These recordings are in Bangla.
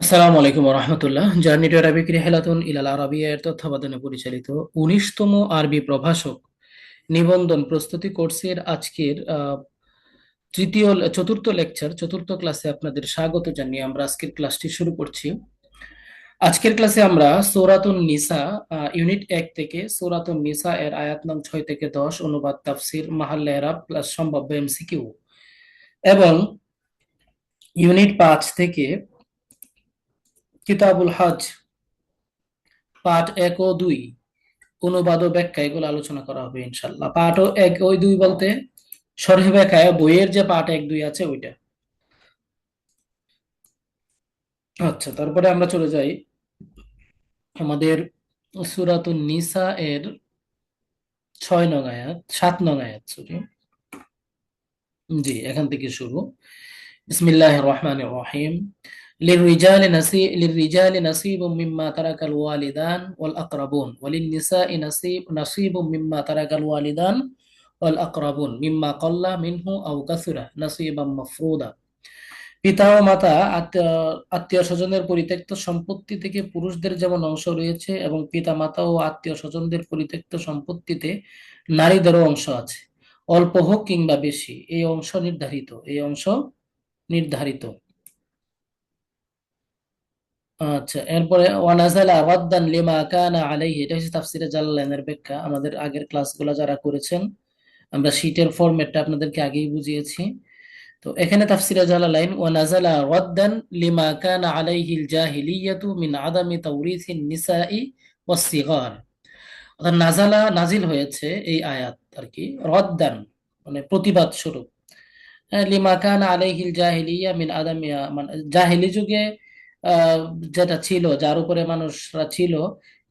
আসসালামু আলাইকুম রহমতুল্লাহ। জার্নি টু আরবিক রিহলাতুন ইলাল আরাবিয়া এর তত্ত্বাবধানে পরিচালিত 19তম আরবি প্রভাষক নিবন্ধন প্রস্তুতি কোর্সের আজকের চতুর্থ লেকচার, চতুর্থ ক্লাসে আপনাদের স্বাগত জানিয়ে আমরা আজকের ক্লাসটি শুরু করছি। আজকের ক্লাসে আমরা সূরাতুন নিসা ইউনিট 1 থেকে সূরাতুন নিসা এর আয়াত নং 6 থেকে 10 অনুবাদ, তাফসির, মাহাল্লে এরাব প্লাস সম্ভাব্য এমসিকিউ এবং ইউনিট 5 থেকে কিতাবুল হজ পার্ট 1 ও 2 অনুবাদ ও ব্যাখ্যা এগুলো আলোচনা করা হবে ইনশাল্লাহ। পার্ট ও 1 ও 2 বলতে সরহি ব্যাখ্যায় বইয়ের যে পার্ট 1 2 আছে ওইটা। আচ্ছা, তারপরে আমরা চলে যাই আমাদের সূরাতুন নিসা এর 6 নং আয়াত, 7 নং আয়াত, সরি, জি, এখান থেকে শুরু। বিসমিল্লাহির রহমানির রহিম। লিররিজালি নাসিবুম মিম্মা তারাকাল ওয়ালিদান ওয়াল আকরাবুন ওয়ালিন-নিসাই নাসিবুম মিম্মা তারাকাল ওয়ালিদান ওয়াল আকরাবুন মিম্মা ক্বাল্লা মিনহু আও কাসুরা নাসিবাম মাফরুদা। পিতা ও মাতা আত্মীয় স্বজনের পরিত্যক্ত সম্পত্তি থেকে পুরুষদের যেমন অংশ রয়েছে এবং পিতা মাতা ও আত্মীয় স্বজনদের পরিত্যক্ত সম্পত্তিতে নারীদেরও অংশ আছে, অল্প হোক কিংবা বেশি। এই অংশ নির্ধারিত। আচ্ছা, এরপরে ওয়ানাজালা রাদ্দান লিমা কানা আলাইহি, এটা হচ্ছে তাফসিরে জালালাইনের ব্যাখ্যা। আমাদের আগের ক্লাসগুলো যারা করেছেন, আমরা শীটের ফরম্যাটটা আপনাদেরকে আগেই বুঝিয়েছি। তো এখানে তাফসিরে জালালাইন, ওয়ানাজালা রাদ্দান লিমা কানা আলাইহিল জাহিলিয়াতু মিন আদামি তাওরিসিন নিসাই ওয়াস-সিগার। অর্থাৎ নাজিল হয়েছে এই আয়াত আর কি, রদ্দান মানে প্রতিবাদ স্বরূপ। লিমা কানা আলাইহিল জাহিলিয়া মিন আদামিয়া, মানে জাহিলি যুগে আহ, যেটা ছিল, যার উপরে মানুষরা ছিল,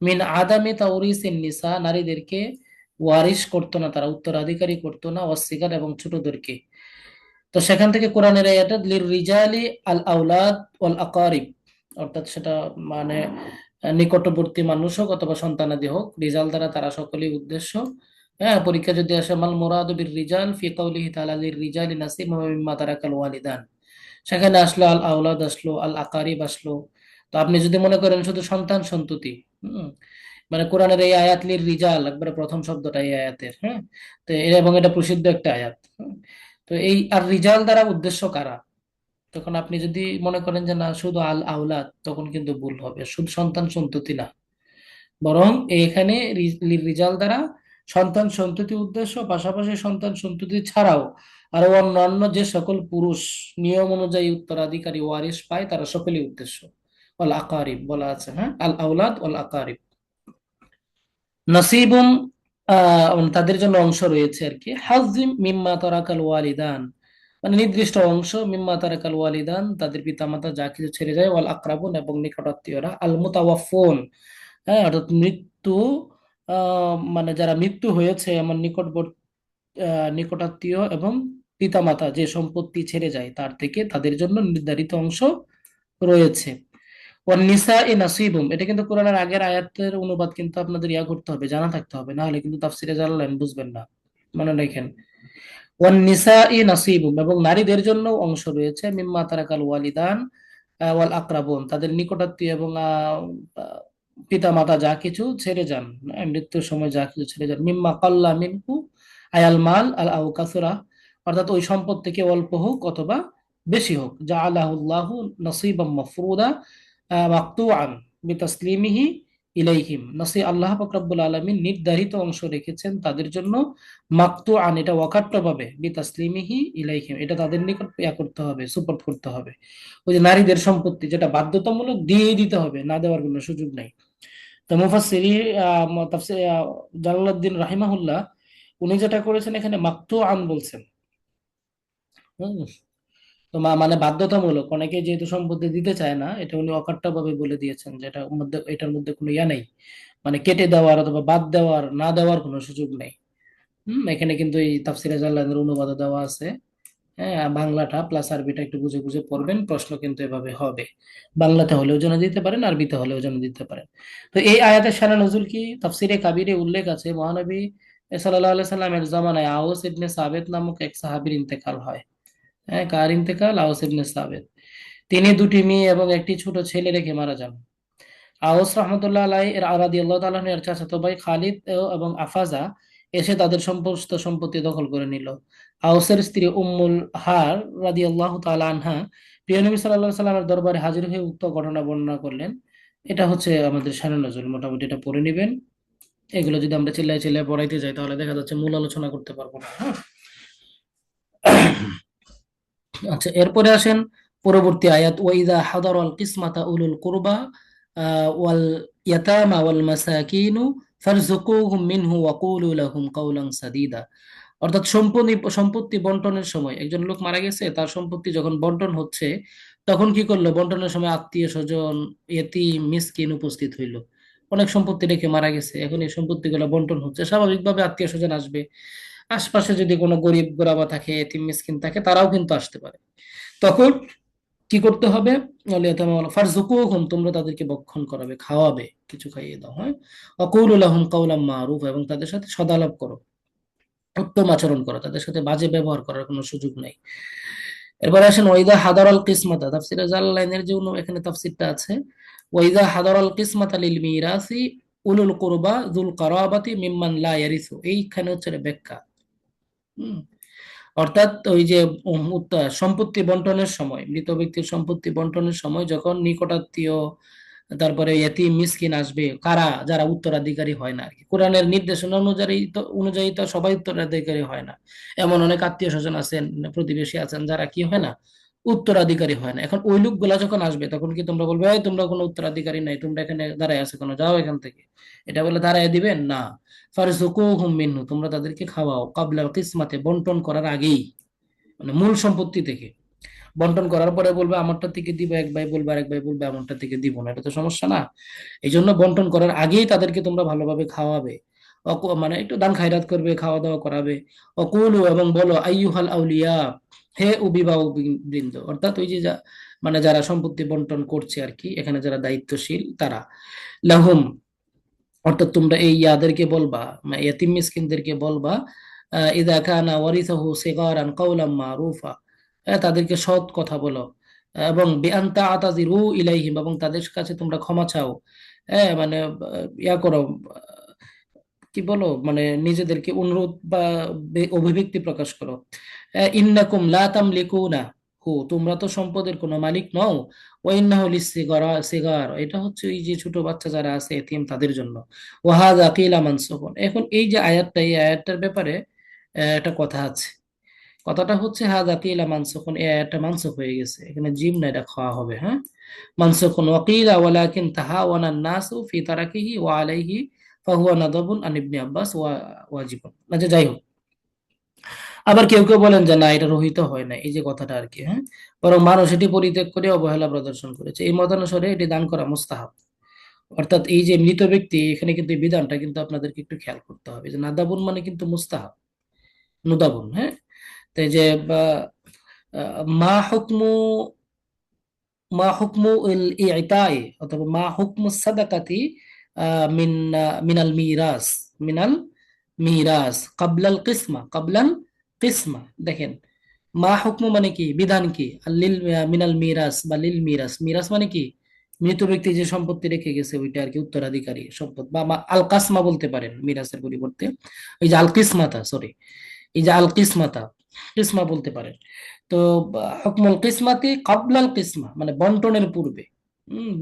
মিন আদামি তাওরিসিন নিসা, নারীদেরকে ওয়ারিশ করতো না, তারা উত্তরাধিকারী করতো না, অস্বীকার এবং ছোটদেরকে। তো সেখান থেকে কোরআনের আয়াতে লির রিজালি আল আউলাদ ওয়াল আকারিব, অর্থাৎ সেটা মানে নিকটবর্তী মানুষ হোক অথবা সন্তানাদি হোক, রিজাল দ্বারা তারা সকলেই উদ্দেশ্য। হ্যাঁ, পরীক্ষা যদি আসে মাল মুরাদু বির রিজাল ফি কাউলিহি তাআলা লির রিজালি নাসিবুম মিম্মা তারাকাল ওয়ালিদান, সেখানে আসলো আল আওলাদ, আসলো আল আকারিব, আসলো। তো আপনি যদি মনে করেন শুধু সন্তান সন্ততি, হুম, মানে কোরআনের এই আয়াত লির রিজাল একবারে প্রথম শব্দটা এই আয়াতের, হ্যাঁ, তো এবং এটা প্রসিদ্ধ একটা আয়াত। তো এই আর রিজাল দ্বারা উদ্দেশ্য কারা, তখন আপনি যদি মনে করেন যে না শুধু আল আওলাদ, তখন কিন্তু ভুল হবে, শুধু সন্তান সন্ততি না, বরং এখানে রিজাল দ্বারা সন্তান সন্ততি উদ্দেশ্য, পাশাপাশি সন্তান সন্ততি ছাড়াও আরো অন্যান্য যে সকল পুরুষ নিয়ম অনুযায়ী উত্তরাধিকারী ওয়ারিশ পায় তারা সকলেই উদ্দেশ্য। অল আকারিব বলা আছে, হ্যাঁ, আল আওলাদ অল আকারিব। নসিবুম, তাদের জন্য অংশ রয়েছে আর কি। হাজিম মিম্মা তারাকাল ওয়ালিদান, মানে নির্দিষ্ট অংশ, মিম্মা তারাকাল ওয়ালিদান তাদের পিতামাতা যা কিছু ছেড়ে যায়, ওয়াল আকরাবুন এবং নিকটাত্মীয়রা, আল মুতাওয়াফফুন, হ্যাঁ, অর্থাৎ মৃত্যু, মানে যারা মৃত্যু হয়েছে এমন নিকটাত্মীয় এবং পিতামাতা যে সম্পত্তি ছেড়ে যায় তার থেকে তাদের জন্য নির্ধারিত অংশ রয়েছে। ওয়ান নিসা ই নাসিবুম, এটা কিন্তু কোরআনের আগের আয়াতের অনুবাদ কিন্তু আপনাদের ইয়া করতে হবে, জানা থাকতে হবে, না হলে কিন্তু তাফসিরে জালালাইন বুঝবেন না। মনে রাখেন, ওয়ান নিসা ই নাসিবুম, এবং নারীদের জন্য অংশ রয়েছে, মিম্মা তারাকাল ওয়ালিদান ওয়াল আকরাবুন, তাদের নিকটাত্মীয় এবং পিতা মাতা যা কিছু ছেড়ে যান, মৃত্যুর সময় যা কিছু ছেড়ে যান, মিম্মা কাল্লা মিনহু আয়াল মাল আল আউ কাসুরা, অর্থাৎ ওই সম্পদ থেকে অল্প হোক অথবা বেশি হোক, যা আল্লাহুল্লাহু নসিবাম মাফরুদা মাকতুআন বিতাসলিমিহি ইলাইহিম, আল্লাহ পাক রব্বুল আলামিন নির্ধারিত অংশ রেখেছেন তাদের জন্য, মাকতুআন এটা অকাট্যভাবে, বিতাসলিমিহি ইলাইহিম এটা তাদের নিকট ইয়া করতে হবে, সুপারত করতে হবে। ওই যে নারীদের সম্পত্তি যেটা বাধ্যতামূলক দিয়ে দিতে হবে, না দেওয়ার কোনো সুযোগ নাই। তো মুফাসসিরি তাফসীর জালালউদ্দিন রাহিমাহুল্লাহ উনি যেটা করেছেন এখানে মাকতুআন বলছেন। হুম, তো মানে বাধ্যতামূলক, অনেকে যেহেতু সম্পত্তি দিতে চায় না, এটা উনি অকাট্যভাবে বলে দিয়েছেন যে এটার মধ্যে কোনো ইয়া নেই, মানে কেটে দেওয়ার অথবা বাদ দেওয়ার, না দেওয়ার কোনো সুযোগ নেই। এখানে কিন্তু এই তাফসিরে জালালের অনুবাদ দেওয়া আছে। হ্যাঁ, বাংলাটা প্লাস আরবিটা একটু বুঝে বুঝে পড়বেন, প্রশ্ন কিন্তু এভাবে হবে। বাংলাতে হলেও যেন দিতে পারেন, আরবিতে হলেও যেন দিতে পারেন। তো এই আয়াতের শানে নজুল কি, তাফসিরে কাবিরে উল্লেখ আছে, মহানবী সাল্লাল্লাহু আলাইহি সাল্লামের জামানায় আওস ইবনে সাবেত নামক এক সাহাবীর ইন্তেকাল হয়। হ্যাঁ, কার ইন্তেকাল? আওস ইবনে সাবেত। তিনি দুটি মেয়ে এবং একটি ছোট ছেলে রেখে মারা যান। আওস রহমতুল্লাহ আলাই এর রাদিয়াল্লাহু তাআলা আনহু এর চাচাতো ভাই খালিদ এবং আফাজা এসে তাদের সমস্ত সম্পত্তি দখল করে নিল। আওসের স্ত্রী উম্মুল হার রাদিয়াল্লাহু তাআলা আনহা প্রিয় নবী সাল্লাল্লাহু আলাইহি সাল্লামের দরবারে হাজির হয়ে উক্ত ঘটনা বর্ণনা করলেন। এটা হচ্ছে আমাদের শানে নজুল, মোটামুটি এটা পড়ে নেবেন। এগুলো যদি আমরা চিল্লায় চিল্লায় পড়াইতে যাই তাহলে দেখা যাচ্ছে মূল আলোচনা করতে পারবো না, হ্যাঁ। আচ্ছা, এরপরে আসেন পরবর্তী আয়াত, ওয়াইদা হাদারাল কিসমাতা উলুল কুরবা ওয়াল ইয়াতামা ওয়াল মাসাকিনু ফারযুকুহুম মিনহু ওয়া কুলু লাহুম কাওলান সাদীদা। অর্থাৎ সম্পত্তি সম্পত্তি বন্টনের সময় একজন লোক মারা গেছে, তার সম্পত্তি যখন বন্টন হচ্ছে তখন কি করলো, বন্টনের সময় আত্মীয় স্বজন, এতিম মিসকিন উপস্থিত হইলো। অনেক সম্পত্তি রেখে মারা গেছে, এখন এই সম্পত্তিগুলো বন্টন হচ্ছে, স্বাভাবিকভাবে আত্মীয় স্বজন আসবে। আশপাশে যদি কোনো গরিব গোরাবা থাকে, এতিম মিসকিন থাকে, তারাও কিন্তু আসতে পারে। তখন কি করতে হবে, ফারজুকুহুম, তোমরা তাদেরকে ভক্ষণ করাবে, খাওয়াবে, কিছু খাইয়ে দাও, হ্যাঁ। ওয়াকুলু লাহুম কাওলাম মারুফ, এবং তাদের সাথে সদালাপ করো, উত্তম আচরণ করো, তাদের সাথে বাজে ব্যবহার করার কোনো সুযোগ নেই। এরপর আসেন ওয়াইদা হাদারাল কিসমাতা, তাফসিরে জালালাইনের যে এখানে তাফসিরটা আছে, ওয়াইদা হাদারাল কিসমাতা লিল মিরাসি উলুল কুরবা যুল কারাবাতি মিম্মান লা ইয়ারিসু, এইখানে হচ্ছে ব্যাখ্যা। হুম। অর্থাৎ ওই যে সম্পত্তি বন্টনের সময়, মৃত ব্যক্তির সম্পত্তি বন্টনের সময় যখন নিকটাত্মীয়, তারপরে এতিম মিসকিন আসবে, কারা, যারা উত্তরাধিকারী হয় না আর কি, কোরআনের নির্দেশনা অনুযায়ী তো সবাই উত্তরাধিকারী হয় না। এমন অনেক আত্মীয় স্বজন আছেন, প্রতিবেশী আছেন, যারা কি হয় না, উত্তরাধিকারী হয় না। এখন ওই লোকগুলা যখন আসবে তখন কি তোমরা বলবে, "এই, তোমরা কোনো উত্তরাধিকারী নাই, তোমরা এখানে দাঁড়ায় আছে কোনো, যাও এখান থেকে"? এটা বলে দাঁড়ায় দিবেন না। ফারজুকুহুম মিনহু, তোমরা তাদেরকে খাওয়াও, কাবলা কিসমাতে, বন্টন করার আগেই, মানে মূল সম্পত্তি থেকে। বন্টন করার পরে বলবে আমারটা থেকে দিব, এক ভাই বলবে, আরেক ভাই বলবে আমারটা থেকে দিব না, এটা তো সমস্যা না। এই জন্য বন্টন করার আগেই তাদেরকে তোমরা ভালোভাবে খাওয়াবে। মানে একটু দান খায়রাত করবে, খাওয়া দাওয়া করাবে। অকুলু, এবং বলো, আইয়ুহাল আউলিয়া, হে অভিভাবক বৃন্দ, অর্থাৎ ওই যে মানে যারা সম্পত্তি বন্টন করছে আর কি, এখানে যারা দায়িত্বশীল তারা, লাহুম, অর্থাৎ তোমরা এই ইয়াদেরকে বলবা, মানে ইয়াতিম মিসকিনদেরকে বলবা, ইদা কানা ওয়ারিসাহু সিগারান কাওলাম মারুফা, তাদেরকে সৎ কথা বলো, এবং বিআন তা'তাযিরু ইলাইহিম, এবং তাদের কাছে তোমরা ক্ষমা চাও। মানে ইয়া করো, কি বলো, মানে নিজেদেরকে অনুরোধ বা অভিব্যক্তি প্রকাশ করো। ইন্নাকুম লা তামলিকুনা হু, তোমরা তো সম্পদের কোনো মালিক নও। ওয়া ইন্নাহু লিসসিগারা, সিগার, এটা হচ্ছে এই যে ছোট বাচ্চা যারা আছে এতিম তাদের জন্য। ওয়া হাযা কিলা মানসুকুন, এখন এই যে আয়াতটা, এই আয়াতটার ব্যাপারে একটা কথা আছে। কথাটা হচ্ছে হাযা কিলা মানসুকুন, এই আয়াতটা মানসুখ হয়ে গেছে, এখানে জিম না, এটা খাওয়া হবে, হ্যাঁ। মানসুকুন ওয়াকিলা ওয়ালাকিন তাহাওয়ানা নাসু ফি তারাকিহি ওয়া আলাইহি ফাহুয়া নাদাবুন আন ইবনে আব্বাস ওয়াজিবুন, আচ্ছা যাই হোক। আবার কেউ কেউ বলেন যে না, এটা রহিত হয় না, এই যে কথাটা আর কি, হ্যাঁ। বরং মানুষ এটি পরিত্যাগ করে অবহেলা প্রদর্শন করেছে, এই মতানুসারে এটি দান করা মুস্তাহাব। অর্থাৎ এই যে মৃত ব্যক্তি, এখানে কিন্তু এই বিধানটা কিন্তু আপনাদেরকে একটু খেয়াল করতে হবে, যে নাদাবুন মানে কিন্তু মুস্তাহাব, নুদাবুন, হ্যাঁ। তো এই যে বা, মা হুকমু, মা হুকমু ইল ইতাই, অথবা মা হুকমু সাদাকাতি মিন মিনাল মিরাস, মিনাল মিরাস কাবলাল কিসমা, কাবলাল কিসমা, দেখেন, মা হুকমু মানে কি, বিধান কি, আর লিল মিনাল মিরাস বা লিল মিরাস, মিরাস মানে কি, মৃত ব্যক্তি যে সম্পত্তি রেখে গেছে ওইটা আর কি, উত্তরাধিকারী সম্পদ, বা আল কাসমা বলতে পারেন মিরাসের পরিবর্তে। এই যে আল কিসমাতা, সরি, এই যে আল কিসমাতা, কিসমা বলতে পারেন। তো হুকমুল কিসমাতি কাবলাল কিসমা মানে বন্টনের পূর্বে,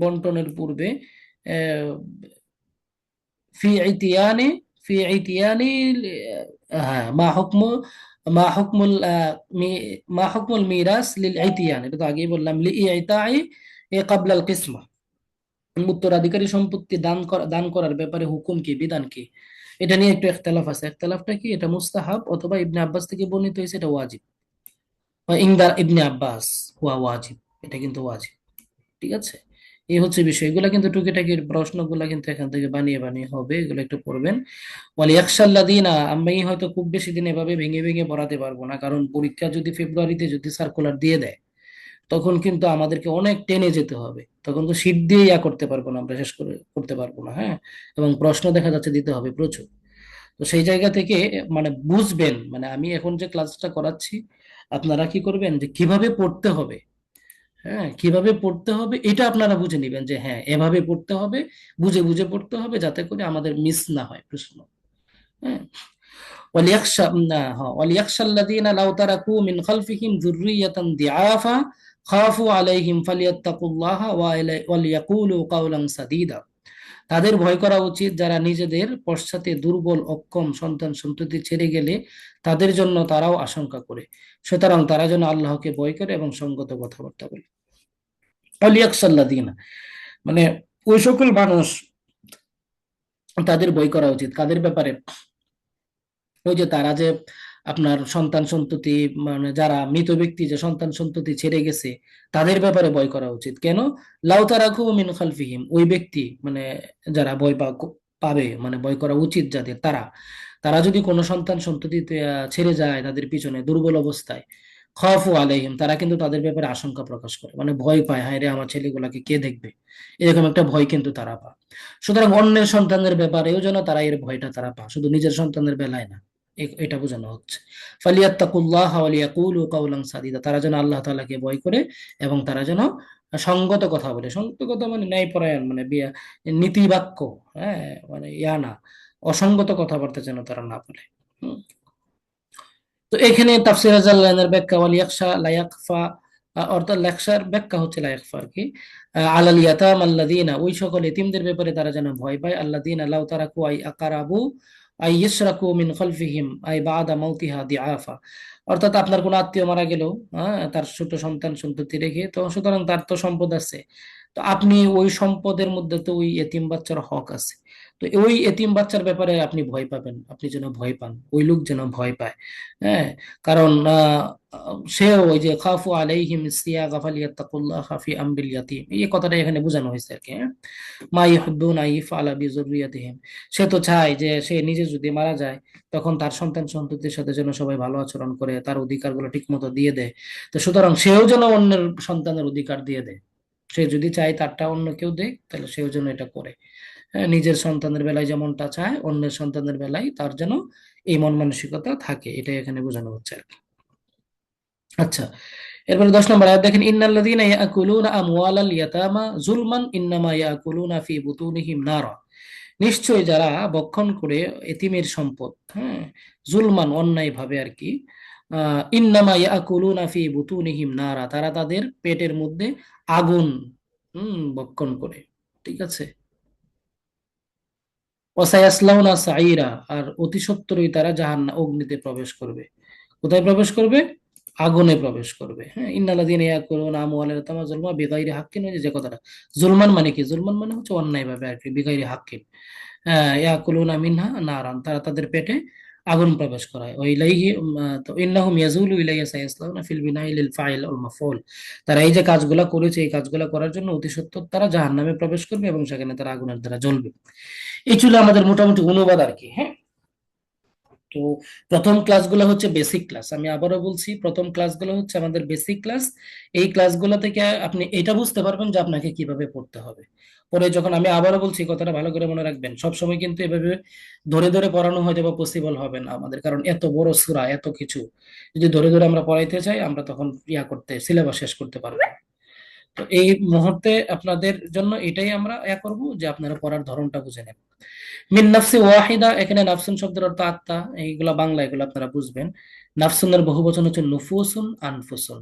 বন্টনের পূর্বে, আহ, ফি ইতিয়ানি, ফি ইতিয়ানি, হ্যাঁ, মা হুকমুল মা হুকমুল মিরাস লিল ইতিয়ান, এটা তো আগেই বললাম, লি ইতাই এ কাবলাল কিসমা, উত্তরাধিকারী সম্পত্তি দান করার ব্যাপারে হুকুম কি, বিধান কি, এটা নিয়ে একটু ইখতিলাফ আছে। ইখতিলাফটা কি, এটা মুস্তাহাব, অথবা ইবনে আব্বাস থেকে বর্ণিত হয়েছে এটা ওয়াজিব। ইংদা ইবনে আব্বাস হুয়া ওয়াজিব, এটা কিন্তু ওয়াজিব। ঠিক আছে, এই হচ্ছে বিষয়, এগুলা কিন্তু টুকিটাকি প্রশ্নগুলা কিন্তু এখান থেকে বানিয়ে বানিয়ে হবে, এগুলো একটু পড়বেন। ওয়ালিয়াখশাল্লাযীনা, আমি হয়তো খুব বেশি দিন এভাবে ভেঙে ভেঙে পড়াতে পারবো না, কারণ পরীক্ষা যদি ফেব্রুয়ারিতে যদি সার্কুলার দিয়ে দেয় তখন কিন্তু আমাদেরকে অনেক টেনে যেতে হবে, তখন তো শীট দিয়ে ইয়া করতে পারবো না, আমরা শেষ করতে পারবো না, হ্যাঁ। এবং প্রশ্ন দেখা যাচ্ছে দিতে হবে প্রচুর। তো সেই জায়গা থেকে মানে বুঝবেন, মানে আমি এখন যে ক্লাসটা করাচ্ছি আপনারা কি করবেন, যে কিভাবে পড়তে হবে, হ্যাঁ, কিভাবে পড়তে হবে এটা আপনারা বুঝে নেবেন যে হ্যাঁ এভাবে পড়তে হবে, বুঝে বুঝে পড়তে হবে, যাতে করে আমাদের মিস না হয় প্রশ্ন। হ্যাঁ, وليخشى وليخشى الذين لو تركوا من خلفهم ذرية ضعافا خافوا عليهم فليتقوا الله وليقولوا قولا سديدا। তাদের ভয় করা উচিত যারা নিজেদের পশ্চাতে দুর্বল অক্ষম সন্তান সন্ততি ছেড়ে গেলে তাদের জন্য তারাও আশঙ্কা করে, সুতরাং তারা যেন আল্লাহকে ভয় করে এবং সঙ্গত কথাবার্তা বলে। অলিয়াকসাল্লাদিনা মানে ওই সকল মানুষ, তাদের ভয় করা উচিত কাদের ব্যাপারে? ওই যে তারা যে আপনার সন্তান সন্ততি, মানে যারা মৃত ব্যক্তি যে সন্তান সন্ততি ছেড়ে গেছে তাদের ব্যাপারে ভয় করা উচিত। কেন? লাউ তারাকু মিন খালফিহিম, ওই ব্যক্তি মানে যারা পাবে, মানে ভয় করা উচিত যাদের, তারা তারা যদি কোনো সন্তান সন্ততি ছেড়ে যায় তাদের পিছনে দুর্বল অবস্থায়, খাফু আলাইহিম, তারা কিন্তু তাদের ব্যাপারে আশঙ্কা প্রকাশ করে, মানে ভয় পায়, হায় রে আমার ছেলেগুলাকে কে দেখবে, এরকম একটা ভয় কিন্তু তারা পায়। সুতরাং অন্যের সন্তানের ব্যাপারেও যেন তারা এর ভয়টা তারা পায়, শুধু নিজের সন্তানের বেলায় না, এটা বোঝানো হচ্ছে। ফালিয়াত্তাকুল্লাহ ওয়া লিয়াকুলু কাওলান সাদিদা, তারা যেন আল্লাহ তাআলাকে ভয় করে এবং তারা যেন সঙ্গত কথা বলে। সঙ্গত কথা মানে ন্যায়পরায়ণ, মানে নীতি বাক্য, হ্যাঁ, মানে ইয়া না, অসঙ্গত কথাবার্তা যেন তারা না বলে। হুম। তো এখানে তাফসীর জালালাইনের ব্যাখ্যা ওয়াল ইয়াখশা লা ইয়াখফা, অর্থাৎ লেখসার ব্যাখ্যা হচ্ছে লা ইয়াখফা আর কি, আলাল ইয়াতাম আল্লাযীনা, ওই সকল এতিমদের ব্যাপারে তারা যেন ভয় পায়, আল্লাযীনা লাউ তারাকু আই আকারাবু আই ইশরাকু মিন খালফিহিম আই বাদা মাউতিহা দিআফা, অর্থাৎ আপনার কোন আত্মীয় মারা গেল, হ্যাঁ, তার ছোট সন্তান সন্ততি রেখে, তো সুতরাং তার তো সম্পদ আছে, তো আপনি ওই সম্পদের মধ্যে তো ওই এতিম বাচ্চার হক আছে, তো ওই এতিম বাচ্চার ব্যাপারে আপনি ভয় পাবেন, আপনি যেন ভয় পান, ওই লোক যেন ভয় পায়। হ্যাঁ, কারণ সেও ওই যে খাফু আলাইহিম সিয়াগা ফালিয়াত্তাকুল্লাহ ফি আমরিল ইয়াতীম, এই কথাটা এখানে বোঝানো হয়েছে আর কি। হ্যাঁ, মা ইউহিব্বুনা ইফআলা বিযুররিয়াতিহিম, সে তো চায় যে সে নিজে যদি মারা যায় তখন তার সন্তান সন্ততির সাথে যেন সবাই ভালো আচরণ করে, তার অধিকারগুলো ঠিক মতো দিয়ে দেয়, তো সুতরাং সেও যেন অন্যের সন্তানের অধিকার দিয়ে দেয়, সে যদি চায় তারটা অন্য কেউ দেয় তাহলে সেও যেন এটা করে। হ্যাঁ, নিজের সন্তানের বেলায় যেমনটা চায় অন্যের সন্তানের বেলায় তার যেন এই মন মানসিকতা থাকে, এটাই এখানে বোঝানো হচ্ছে আর কি। আচ্ছা, এরপরে 10 নম্বর আয়াত দেখেন, ইন্নাল্লাযীনা ইয়াকুলুনা আমওয়ালাল ইয়াতামা যুলমান ইন্নামা ইয়াকুলুনা ফি বুতুনিহিম নারা, নিশ্চয় যারা ভক্ষণ করে এতিমের সম্পদ, হ্যাঁ, জুলমান অন্যায় ভাবে আর কি, ইন্নামা ইয়াকুলুনা ফি বুতুনিহিম নারা, তারা তাদের পেটের মধ্যে আগুন ভক্ষণ করে। ঠিক আছে, ওয়াসায়াসলাউনা সাঈরা, আর অতি সত্বরই তারা জাহান্নাম অগ্নিতে প্রবেশ করবে। কোথায় প্রবেশ করবে? আগুনে প্রবেশ করবে। হ্যাঁ, ইন্নাল্লাযীনা ইয়াকুলুনা আমওয়ালাল ইয়াতামা যুলমান বিগাইরি হাক্কিন, ওই যে কথাটা, জুলমান মানে কি? জুলমান মানে হচ্ছে অন্যায় ভাবে আর কি, বিগাইরি হাক্কিন, ইয়াকুলুনা মিনহা নারান, তারা তাদের পেটে আগুন প্রবেশ করায়। ওয়া ইলাইহি তো ইন্নাহুম ইয়াজুলু ইলাইহি সায়াসলাউনা ফিল বিনাই লিল ফাইল ওয়াল মাফউল, তারা এই যে কাজগুলা করেছে এই কাজগুলা করার জন্য অতি সত্বর তারা জাহান্নামে প্রবেশ করবে এবং সেখানে তারা আগুনের দ্বারা জ্বলবে। এই ছিল আমাদের মোটামুটি অনুবাদ আর কি। হ্যাঁ, তো প্রথম ক্লাসগুলো হচ্ছে বেসিক ক্লাস, আমি আবারও বলছি প্রথম ক্লাসগুলো হচ্ছে আমাদের বেসিক ক্লাস। এই ক্লাসগুলো থেকে আপনি এটা বুঝতে পারবেন যে আপনাকে কিভাবে পড়তে হবে। পরে যখন, আমি আবারও বলছি কথাটা ভালো করে মনে রাখবেন, সবসময় কিন্তু এভাবে ধরে ধরে পড়ানো হয়তো বা পসিবল হবে না আমাদের, কারণ এত বড় সূরা এত কিছু যদি ধরে ধরে আমরা পড়াইতে চাই আমরা তখন করতে সিলেবাস শেষ করতে পারবো না। তো এই মুহূর্তে আপনাদের জন্য এটাই আমরা করব যে আপনারা পড়ার ধরনটা বুঝে নেন। মিন নাফসি ওয়াহিদা, এখানে নাফসুন শব্দের অর্থ আত্মা, এইগুলা বাংলা, এগুলো আপনারা বুঝবেন। নাফসুনের বহুবচন হচ্ছে নুফুসুন আনফুসুন।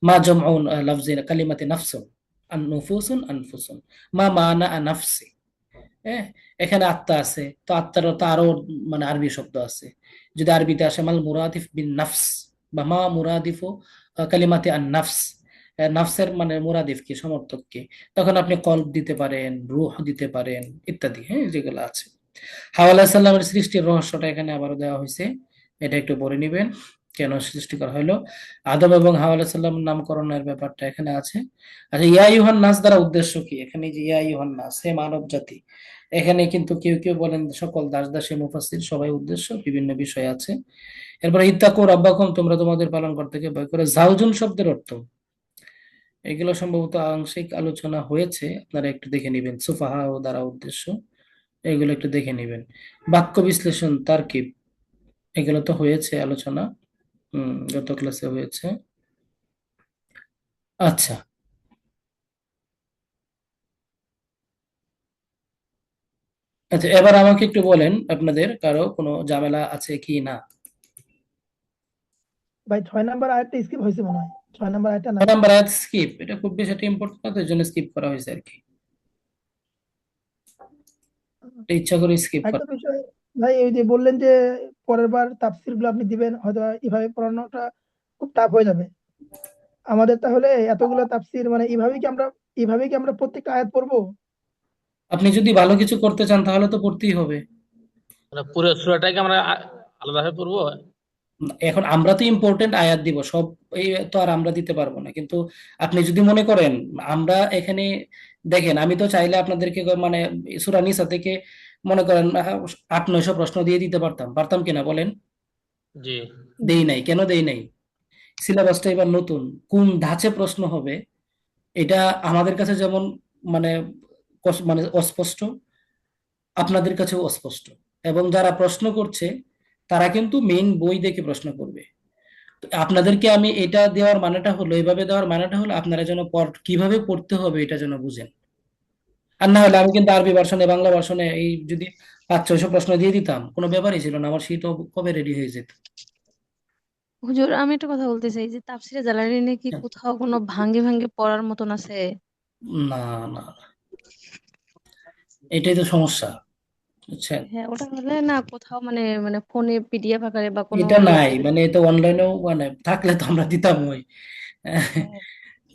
মা জামউন লাফজি কালিমাতে নাফসুন, আন নুফুসুন আনফুসুন, মা মানা নাফসি। হ্যাঁ, এখানে আত্মা আছে, তো আত্মার অর্থ আরো মানে আরবি শব্দ আছে। যদি আরবিতে আসে মাল মুরাদিফ বিন নাফস, বা মা মুরাদিফু কালিমাতে আন নাফস, নাফসের মানে মুরাদিফ কি, সমর্থক কি, তখন আপনি কলব দিতে পারেন, রূহ দিতে পারেন ইত্যাদি, হ্যাঁ, যেগুলো আছে। হাওয়া আলাইহিস সালামের সৃষ্টির রহস্যটা এখানে আবারও দেওয়া হয়েছে, এটা একটু পড়ে নিবেন, কেন সৃষ্টি করা হলো। আদম এবং হাওয়া আলাইহিস সালামের নামকরণের ব্যাপারটা এখানে আছে। আচ্ছা, ইয়া ইউহান নাস দ্বারা উদ্দেশ্য কি? এখানে যে ইয়া ইউহান নাস, হে মানব জাতি, এখানে কিন্তু কেউ কেউ বলেন সকল দাস দাসী, মুফাসসির সবাই উদ্দেশ্য, বিভিন্ন বিষয় আছে। এরপরে ইত্তাকু রাব্বাকুম, তোমরা তোমাদের পালন করতে ভয় করে। জাউজুন শব্দের অর্থ, এগুলো সম্ভবত আংশিক আলোচনা হয়েছে, আপনারা একটু দেখে নিবেন। সুফাহা ও দ্বারা উদ্দেশ্য, এগুলো একটু দেখে নিবেন। বাক্য বিশ্লেষণ, তারকিব, এগুলো তো হয়েছে আলোচনা, গত ক্লাসে হয়েছে। আচ্ছা আচ্ছা, এবার আমাকে একটু বলেন আপনাদের কারো কোনো ঝামেলা আছে কি না। ভাই 6 নাম্বার আয়াতটা স্কিপ হয়েছে মনে হয়, 6 নাম্বার আয়াতটা নাই। নাম্বার আয়াত স্কিপ, এটা খুব বেশি একটা ইম্পর্টেন্ট না, তো এই জন্য স্কিপ করা হয়েছে আর কি। এটা ইচ্ছা করে স্কিপ করা। একটা বিষয় ভাই, ওই যে বললেন যে পরের বার তাফসির গুলো আপনি দিবেন, হয়তো এভাবে পড়ানোটা খুব টাফ হয়ে যাবে আমাদের। তাহলে এতগুলো তাফসির মানে এইভাবেই কি আমরা প্রত্যেকটা আয়াত পড়বো? আপনি যদি ভালো কিছু করতে চান তাহলে তো পড়তেই হবে। মানে পুরো সূরাটাকে আমরা আলাদাভাবে পড়বো? এখন আমরা তো ইম্পর্টেন্ট আয়াত দিব সব, এই তো আর আমরা দিতে পারবো না, কিন্তু আপনি যদি মনে করেন আমরা এখানে, দেখেন আমি তো চাইলে আপনাদেরকে মানে সূরা নিসা থেকে মনে করেন 800-900 প্রশ্ন দিয়ে দিতে পারতাম, পারতাম কিনা বলেন? জি। দেই নাই, কেন দেই নাই? সিলেবাসটা এবার নতুন, কোন ধাঁচে প্রশ্ন হবে এটা আমাদের কাছে যেমন মানে মানে অস্পষ্ট, আপনাদের কাছেও অস্পষ্ট। এবং যারা প্রশ্ন করছে তারা কিন্তু মেইন বই দেখে প্রশ্ন করবে। তো আপনাদেরকে আমি এটা দেওয়ার মানেটা হলো, এইভাবে দেওয়ার মানেটা হলো আপনারা যেন কিভাবে পড়তে হবে এটা যেন বুঝেন। আর না হলে আমি কিন্তু আরবি ভার্সনে বাংলা ভার্সনে এই যদি 500-600 প্রশ্ন দিয়ে দিতাম কোনো ব্যাপারই ছিল না, আমার শীত কবে রেডি হয়ে যেত। হুজুর, আমি একটা কথা বলতে চাই যে তাফসিরে জালালাইনে কি কোথাও কোনো ভাঙ্গে ভাঙ্গে পড়ার মতন আছে? না না, এটাই তো সমস্যা, বুঝছেন? হ্যাঁ, ওটা হলে না কোথাও মানে মানে ফোনে পিডিএফ আকারে বা কোনো এটা নাই, ইয়েতে। মানে এটা অনলাইনেও মানে থাকলে তো আমরা দিতাম ওই হ্যাঁ।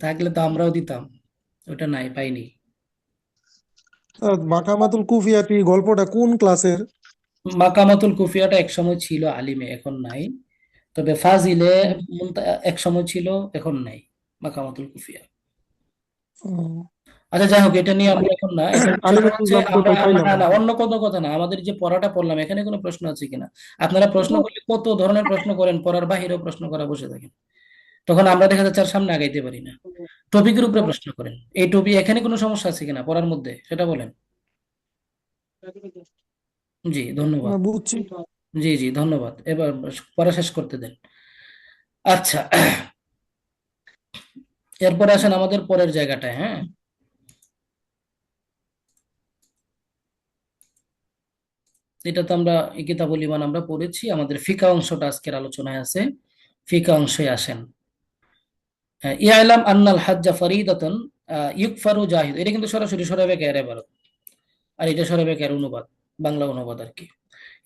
থাকলে তো আমরাও দিতাম, ওটা নাই, পাইনি। স্যার মাকামাতুল কুফিয়াতি গল্পটা কোন ক্লাসের? মাকামাতুল কুফিয়াটা একসময় ছিল আলিমে, এখন নাই। তবে ফাজিলে একসময় ছিল, এখন নাই মাকামাতুল কুফিয়া। আচ্ছা যাই হোক, এটা নিয়ে আমরা এখন না, এটা বিষয়টা আলিমে হচ্ছে বুঝলাম, আমরা কোথাও পাইলাম না না। না, অন্য কোনো কথা না, আমাদের যে পড়াটা পড়লাম এখানে কোনো প্রশ্ন আছে কিনা। আপনারা প্রশ্ন করলে কত ধরনের প্রশ্ন করেন, পড়ার বাহিরেও প্রশ্ন করা বসে থাকেন, তখন আমরা দেখা যাচ্ছে আর সামনে আগাইতে পারি না। টপিকের উপরে প্রশ্ন করেন, এই টপিক এখানে কোনো সমস্যা আছে কিনা পড়ার মধ্যে সেটা বলেন। জি ধন্যবাদ। বুঝছি। জি জি ধন্যবাদ, এবার পড়া শেষ করতে দেন। আচ্ছা, এরপরে আসেন আমাদের পরের জায়গাটায়, হ্যাঁ। এটা তো আমরা এই কিতাবুল ঈমান আমরা পড়েছি, আমাদের ফিকা অংশটা আজকের আলোচনায় আছে। ফিকা অংশে আসেন। ইয়ালাম আন্নাল হাজ্জা ফরিদাতুন ইউকফারু জাহিদ, এটা কিন্তু সরাসরি সূরা বাকারার ইবারত, আর এটা সূরা বাকারার অনুবাদ, বাংলা অনুবাদ আর কি।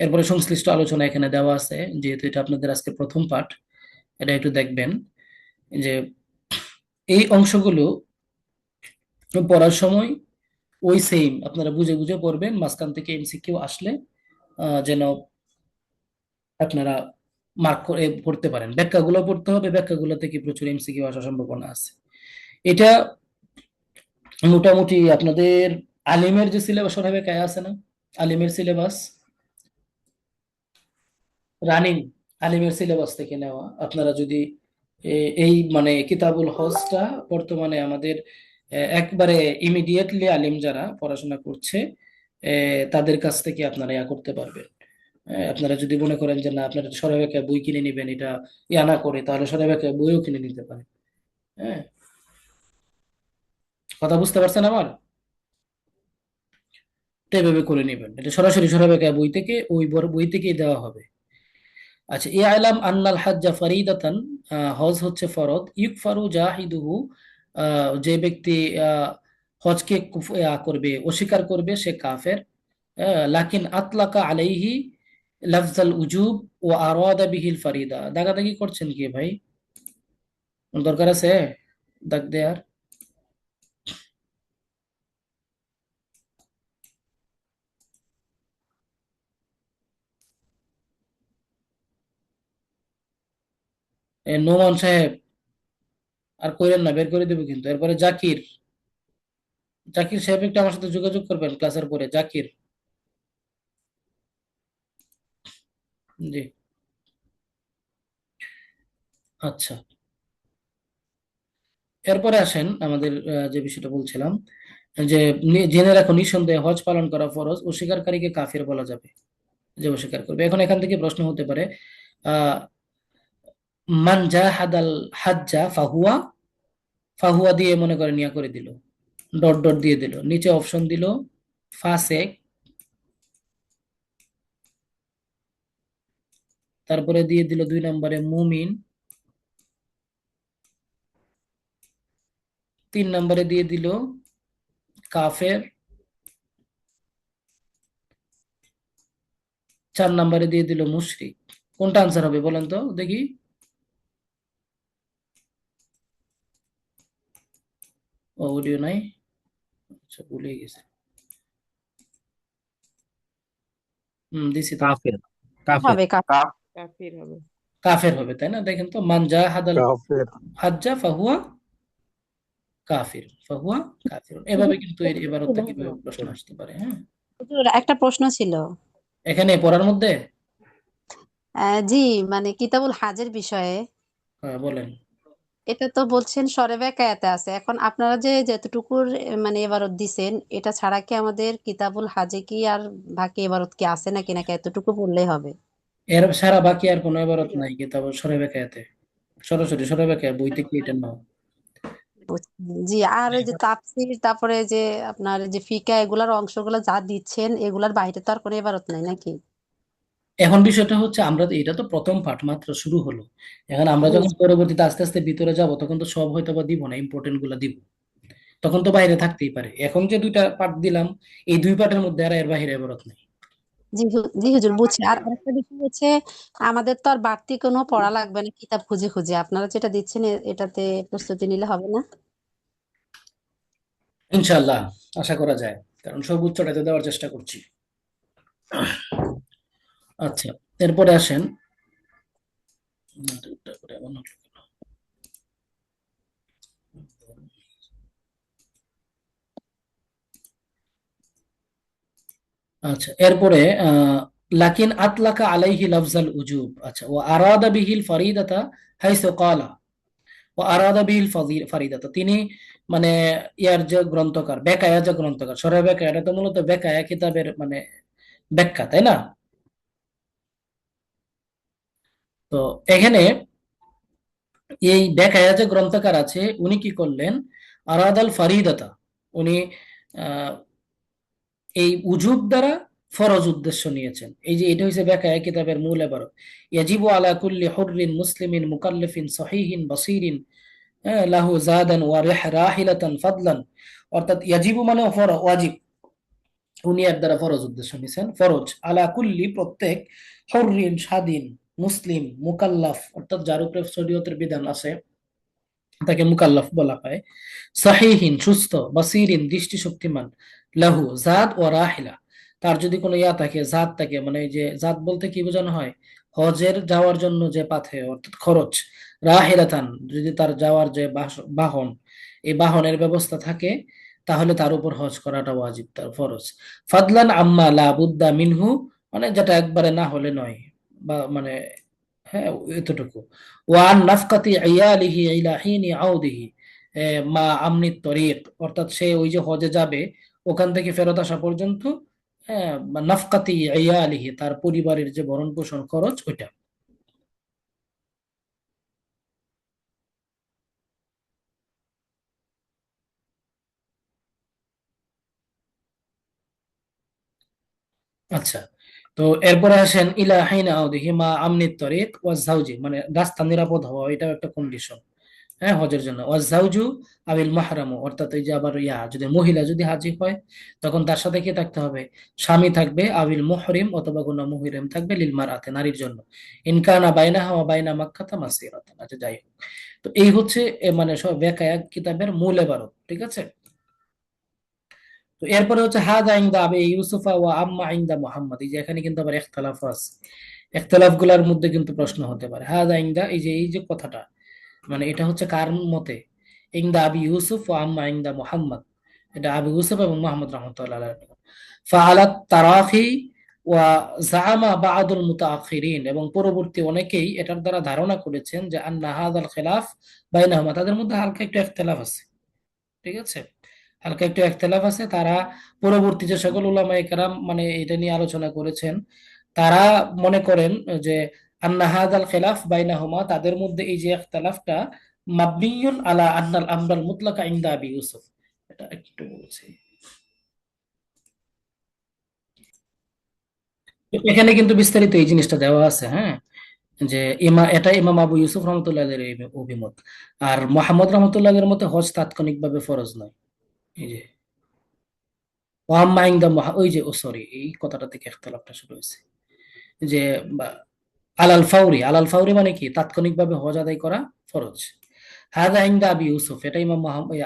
এরপরে সংশ্লিষ্ট আলোচনা এখানে দেওয়া আছে, যেহেতু এটা আপনাদের আজকে প্রথম পাঠ, এটা একটু দেখবেন যে এই অংশগুলো পড়ার সময় ওই সেম আপনারা বুঝে বুঝে পড়বেন, মাঝখান থেকে এমসিকিউ আসলে যেন আপনারা মার্ক করে পড়তে পারেন। ব্যাখ্যাগুলো পড়তে হবে, ব্যাখ্যাগুলো থেকে প্রচুর এমসিকিউ আসার সম্ভাবনা আছে। এটা মোটামুটি আপনাদের আলিমের যে সিলেবাস ওভাবে কায়া আছে না, আলিমের সিলেবাস, রানিং আলিমের সিলেবাস থেকে নেওয়া। আপনারা যদি এই মানে কিতাবুল হজটা বর্তমানে আমাদের একবারে ইমিডিয়েটলি আলিম যারা পড়াশোনা করছে তাদের কাছ থেকে আপনারা ইয়া করতে পারবেন। আপনারা যদি মনে করেন যে না আপনারা সরাবেকা বই কিনে নেবেন, এটা ইয়া না করে, তাহলে সরাবেকা বইও কিনে নিতে পারেন। হ্যাঁ, কথা বুঝতে পারছেন আমার? তো এভাবে করে নেবেন, এটা সরাসরি সরাবেকা বই থেকে, ওই বড় বই থেকেই দেওয়া হবে। আচ্ছা, ইয়ালাম আন্নাল হাজ্জা ফরিদাতান, হজ হচ্ছে ফরদ, ইউকফারু জাহিদুহু, যে ব্যক্তি হজকে করবে, অস্বীকার করবে, সে কাফের। লাকিন আতলাকা আলাইহি লাফজাল উজুব ও আরাদা বিহিল ফারিদা, দাগাদাগি করছেন কি ভাই? দরকার আছে দাগ দেয়ার? নোমান সাহেব, আর কইরেন না, বের করে দেবো কিন্তু। এরপরে জাকির, জাকির সাহেব একটু আমার সাথে যোগাযোগ করবেন ক্লাসের পরে, জাকির। জি। আচ্ছা, এরপরে আসেন আমাদের যে বিষয়টা বলছিলাম, যে জেনে রাখো নিঃসন্দেহে হজ পালন করা ফরজ, অস্বীকারীকে কাফির বলা যাবে, যে অস্বীকার করবে। এখন এখান থেকে প্রশ্ন হতে পারে, আহ মান জাহাদাল হাজ্জা ফাহুয়া ফাহুয়া দিয়ে মনে করেন ইয়া করে দিল, ডট ডট দিয়ে দিল, নিচে অপশন দিল ফাসেক, তারপরে দিয়ে দিল 2 নম্বরে মুমিন, 3 নম্বরে দিয়ে দিল কাফের, 4 নম্বরে দিয়ে দিল মুশরিক। কোনটা আনসার হবে বলেন তো দেখি? অডিও নাই, আচ্ছা ভুলে গেছে। দিছি তো, কাফের, কাফের। হবে কাফের। কাফির হবে। কাফের হবে তাই না? দেখেন তো, মান জাহাদাল কাফের। হাজ্জা ফাহুয়া কাফির, ফাহুয়া কাফির, এভাবে কিন্তু এর এবারটা কিভাবে প্রশ্ন আসতে পারে। হ্যাঁ, হুজুর, একটা প্রশ্ন ছিল। এখানে পড়ার মধ্যে। জি, মানে কিতাবুল হাজের বিষয়ে। হ্যাঁ বলেন। এটা তো বলছেন সরে বেকায়াতে আছে। এখন আপনারা যে যতটুকুর মানে এবারত দিছেন, এটা ছাড়া কি আমাদের কিতাবুল হাজে কি আর বাকি এবারত কি আছে নাকি, নাকি এতটুকু পড়লেই হবে? এর সারা বাকি আর কোনো এবারত নাই কিতাব সরে বেকায়াতে, সরাসরি সরে বেকায়া বই থেকে এটা নাও। জি, আর ওই যে তাফসীর, তারপরে যে আপনার যে ফিকা, এগুলার অংশগুলো যা দিচ্ছেন, এগুলার বাইরে তো আর কোনো এবারত নাই নাকি? এখন বিষয়টা হচ্ছে, আমরা তো এটা তো প্রথম পাঠ মাত্র শুরু হলো, এখন আমরা জি, যখন পরবর্তীতে আস্তে আস্তে ভিতরে যাব তখন তো সব হয়তো বা দিব না, ইম্পর্টেন্ট গুলা দিব, তখন তো বাইরে থাকতেই পারে। এখন যে 2টা পাঠ দিলাম, এই 2 পাঠের মধ্যে আর এর বাইরে এবারত নেই। জি জি হুজুর, বুঝছি। আর আরেকটা বিষয় হচ্ছে, আমাদের তো আর বাড়তি কোনো পড়া লাগবে না কিতাব খুঁজে খুঁজে। আপনারা যেটা দিচ্ছেন এটাতে প্রস্তুতি নিলে হবে না? ইনশাআল্লাহ, আশা করা যায়, কারণ সর্বোচ্চটাতে দেওয়ার চেষ্টা করছি। আচ্ছা, এরপরে আসেন। আচ্ছা, এরপরে লাকিন আতলাকা আলাইহি লাফজাল উজুব। আচ্ছা, ওয়া আরাদা বিহিল ফারিদাতা হাইসু ক্বালা, ও আরাদা বিল ফারিদাতা, তিনি মানে ইয়ার যে গ্রন্থকার, বেকায়া যে গ্রন্থকার, সরে বেকায়া, এটা তো মূলত বেকায়া কিতাবের মানে ব্যাখ্যা, তাই না? তো এখানে এই বেকায়া যে গ্রন্থকার আছে, উনি কি করলেন, আরাদাল ফারিদাতা, উনি আহ, এই উজুব দ্বারা ফরজ উদ্দেশ্য নিয়েছেন। এই যে এটা হচ্ছে বেকায়া কিতাবের মূল এবারত, ইয়াজিবু আলা কুল্লি হুররিন মুসলিমিন মুকাল্লিফিন সহিহিন বাসিরিন লাহু জাদান ওয়া রাহিলাতান ফাদলান, অর্থাৎ ইয়াজিবু মানে ওয়াজিব, উনি এর দ্বারা ফরজ উদ্দেশ্য নিছেন। ফরজ আলা কুল্লি প্রত্যেক, হুররিন স্বাধীন, মুসলিম, মুকাল্লাফ অর্থাৎ যার উপরে শরীয়তের বিধান আছে তাকে মুকাল্লাফ বলা হয়, সাহিহিন সুস্থ, বাসিরিন দৃষ্টিশক্তিমান, লাহু জাদ ও রাহিলা, তার যদি কোনো ইয়া থাকে, জাত থাকে, মানে এই যে জাত বলতে কি বোঝানো হয়, হজের যাওয়ার জন্য যে পাথে অর্থাৎ খরচ, রাহিলাতান যদি তার যাওয়ার যে বাহন, এই বাহনের ব্যবস্থা থাকে, তাহলে তার উপর হজ করাটা ওয়াজিব, তার ফরজ। ফাদলান আম্মা লা বুদ্দা মিনহু, মানে যেটা একবারে না হলে নয়, বা মানে হ্যাঁ এতটুকু। ওয়ান নাফকাতি ইয়ালিহি ইলা হিনি আউদিহি মা আমনি তরিক, অর্থাৎ সে ওই যে হজে যাবে, ওখান থেকে ফেরত আসা পর্যন্ত, হ্যাঁ, বা নাফকাতি ইয়ালিহি, তার পরিবারের যে ভরণ পোষণ খরচ ওইটা। আচ্ছা, তো এরপরে আসেন ইলা হিনা আউদিহি মা আমনি তরিক ওয়া জাওজি, মানে রাস্তা নিরাপদ হওয়া, এটাও একটা কন্ডিশন, হ্যাঁ, হজের জন্য। ওয়াজাউজু আবিল মাহরামু, অর্থাৎ এই যে আবার ইয়া, যদি মহিলা যদি হাজি হয় তখন তার সাথে কি থাকতে হবে, স্বামী থাকবে, আবিল মুহরিম অথবা কোনো মুহরিম থাকবে, লিল মারআতি নারীর জন্য, ইনকানা বাইনাহা ওয়া বাইনা মাক্কাতা মাসিরাতান। আচ্ছা যাই হোক, তো এই হচ্ছে মানে সব বেকায়া কিতাবের মূল এবারত, ঠিক আছে? তো এরপরে হচ্ছে হাদা ইনদা আবি ইউসুফা ওয়া আম্মা ইনদা মুহাম্মদ, এই যে এখানে কিন্তু আবার ইখতিলাফ আছে, ইখতিলাফ গুলার মধ্যে কিন্তু প্রশ্ন হতে পারে। হাদা ইনদা, এই যে কথাটা, মানে এটা হচ্ছে কার মতে, ইংদা আবি ইউসুফ ও আম্মা ইংদা মুহাম্মদ, এটা আবু ইউসুফ এবং মুহাম্মদ রাহমাতুল্লাহ আলাইহি। ফাআলাত তারাখি ওয়া জাআমা বা'দুল মুতাআখিরিন, এবং পরবর্তী অনেকেই এটার দ্বারা ধারণা করেছেন যে আন্না হাযাল খিলাফ বাইনাহুমা, তাদের মধ্যে হালকা একটু ইখতিলাফ আছে, ঠিক আছে, হালকা একটু ইখতিলাফ আছে। তারা পরবর্তী যে সকল উলামায়ে কেরাম মানে এটা নিয়ে আলোচনা করেছেন, তারা মনে করেন যে আন্না হাযাল খিলাফ বাইনাহুমা, তাদের মধ্যে এই যে ইখতিলাফটা মাবনিয়ুন আলা আন্নাল আমরাল মুতলাকা ইনদা আবি ইউসুফ। এটা একটু বলছি, এখানে কিন্তু বিস্তারিত এই জিনিসটা দেওয়া আছে, হ্যাঁ, যে এটা ইমাম আবু ইউসুফ রহমতুল্লাহ এর অভিমত। আর মোহাম্মদ রহমতুল্লাহ এর মতে হজ তাৎক্ষণিকভাবে ফরজ নয়। এই যে ওয়াম্মা ইনদা ওই যে সরি, এই কথাটা থেকে ইখতিলাফটা শুরু হয়েছে, যে আলাল ফাউরি, আলাল ফাউরি মানে কি তাৎক্ষণিকভাবে হজ আদায় করা ফরজ। হাদা ইনদা আবি ইউসুফ, এটা ইমাম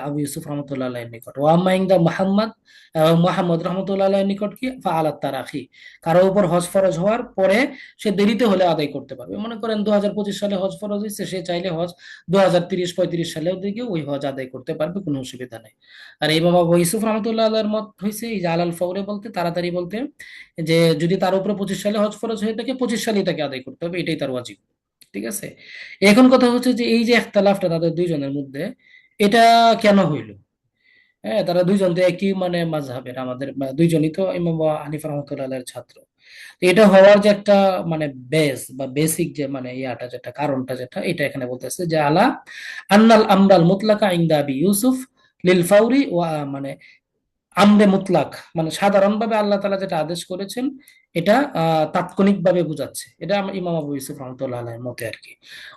আবু ইউসুফ রহমতুল্লাহ আলাইহির নিকট। ওয়া আম্মা ইনদা মুহাম্মদ, এবং মুহাম্মদ রহমতুল্লাহ আলাইহির নিকট কি ফাআলাত তারাখি, কারো উপর হজ ফরজ হওয়ার পরে সে দেরিতে হলে আদায় করতে পারবে। মনে করেন 2025 সালে হজ ফরজ হয়েছে, সে চাইলে হজ 2030-35 সালেও দিকে ওই হজ আদায় করতে পারবে, কোনো অসুবিধা নেই। আর ইমাম আবু ইউসুফ রহমতুল্লাহ আলাইহির মত হয়েছে এই যে আলাল ফাউরি বলতে তাড়াতাড়ি বলতে, যে যদি তার উপরে 25 সালে হজ ফরজ হয়ে থাকে 25 সালেই তাকে আদায় করতে হবে, এটাই তার ওয়াজিব। ঠিক আছে, এখন কথা হচ্ছে যে এই যে ইখতিলাফটা তাদের দুইজনের মধ্যে, এটা কেন হইল? হ্যাঁ, তারা দুইজন তো একই মানে মাযহাবের, আমাদের দুইজনই তো ইমাম আবু হানিফা রাহমাতুল্লাহ আলাইহির ছাত্র। তো এটা হওয়ার যে একটা মানে বেস বা বেসিক যে মানে ইয়াটা যেটা কারণটা যেটা, এটা এখানে বলতেছে যে আলা আন্নাল আমরাল মুতলাকা ইনদা আবি ইউসুফ লিল ফাউরি ওয়া মানে আমরে মুতলাক মানে সাধারণভাবে আল্লাহ তাআলা যেটা আদেশ করেছেন এটা তাৎক্ষণিকভাবে বোঝাচ্ছে, এটা ইমাম আবু ইউসুফ রাহমাতুল্লাহ আলাইহির মতে আর কি।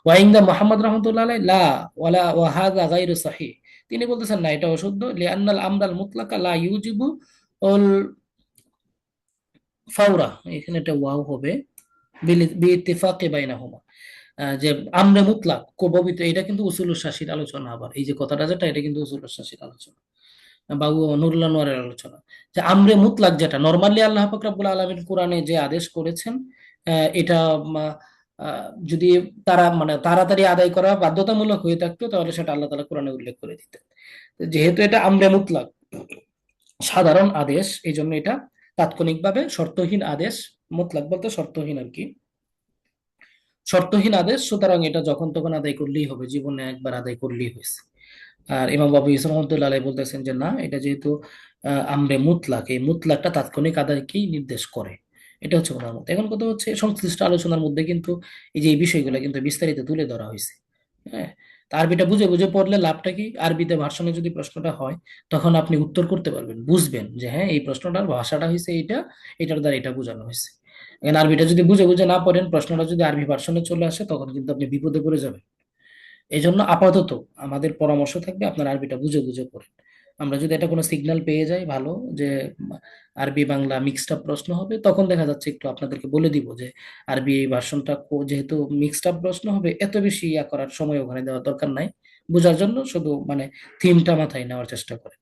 ওয়া ইনদা মুহাম্মদ রাহমাতুল্লাহ আলাইহি লা ওয়ালা ওয়া হাযা গায়রু সহিহ, তিনি বলতেছেন না, এটা অশুদ্ধ। লিআন্নাল আমরাল মুতলাকা লা ইউজিবু উল ফাওরা, এখানে এটা ওয়াও হবে, বিইত্তিফাকি বাইনাহুমা, যে আমরে মুতলাক পবিত্র, এটা কিন্তু উসুলুস শাসির আলোচনা। আবার এই যে কথাটা যেটা, এটা কিন্তু উসুলুস শাসির আলোচনা বা নুরুল আনোয়ারের আলোচনা, যে আমরে মুতলাক যেটা নরমালি আল্লাহ পাক রব্বুল আলামিন কোরআনে যে আদেশ করেছেন, এটা যদি তারা মানে তাড়াতাড়ি আদায় করা বাধ্যতামূলক হয়ে থাকতো তাহলে সেটা আল্লাহ তাআলা কোরআনে উল্লেখ করে দিতেন। তো যেহেতু এটা আমরে মুতলাক সাধারণ আদেশ, এই জন্য এটা তাৎক্ষণিকভাবে শর্তহীন আদেশ, মুতলাক বলতে শর্তহীন আর কি, শর্তহীন আদেশ, সুতরাং এটা যখন তখন আদায় করলেই হবে, জীবনে একবার আদায় করলেই হয়েছে। আর ইমাম আবু ইউসুফ রহমতুল্লাহ আলাইহি বলতেছেন যে না, এটা যেহেতু আমরে মুতলাক, এই মুতলাকটা তাৎক্ষণিক আদায়কেই নির্দেশ করে, এটা হচ্ছে ওনার মত। এখন কথা হচ্ছে সংশ্লিষ্ট আলোচনার মধ্যে কিন্তু এই যে এই বিষয়গুলো কিন্তু বিস্তারিত তুলে ধরা হয়েছে, হ্যাঁ। তা আরবিটা বুঝে বুঝে পড়লে লাভটা কি, আরবিতে ভার্সনে যদি প্রশ্নটা হয় তখন আপনি উত্তর করতে পারবেন, বুঝবেন যে হ্যাঁ এই প্রশ্নটার ভাষাটা হয়েছে এইটা, এটার দ্বারা এটা বোঝানো হয়েছে। এখন আরবিটা যদি বুঝে বুঝে না পড়েন, প্রশ্নটা যদি আরবি ভার্সনে চলে আসে, তখন কিন্তু আপনি বিপদে পড়ে যাবেন। এই জন্য আপাতত আমাদের পরামর্শ থাকবে আপনার আরবিটা বুঝে বুঝে পড়েন। আমরা যদি এটা কোনো সিগন্যাল পেয়ে যাই ভালো, যে আরবি বাংলা মিক্সড আপ প্রশ্ন হবে, তখন দেখা যাচ্ছে একটু আপনাদেরকে বলে দিব যে আরবি এই ভার্সনটা যেহেতু মিক্সড আপ প্রশ্ন হবে, এত বেশি ইয়া করার সময় ওখানে দেওয়ার দরকার নাই, বোঝার জন্য শুধু মানে থিমটা মাথায় নেওয়ার চেষ্টা করেন।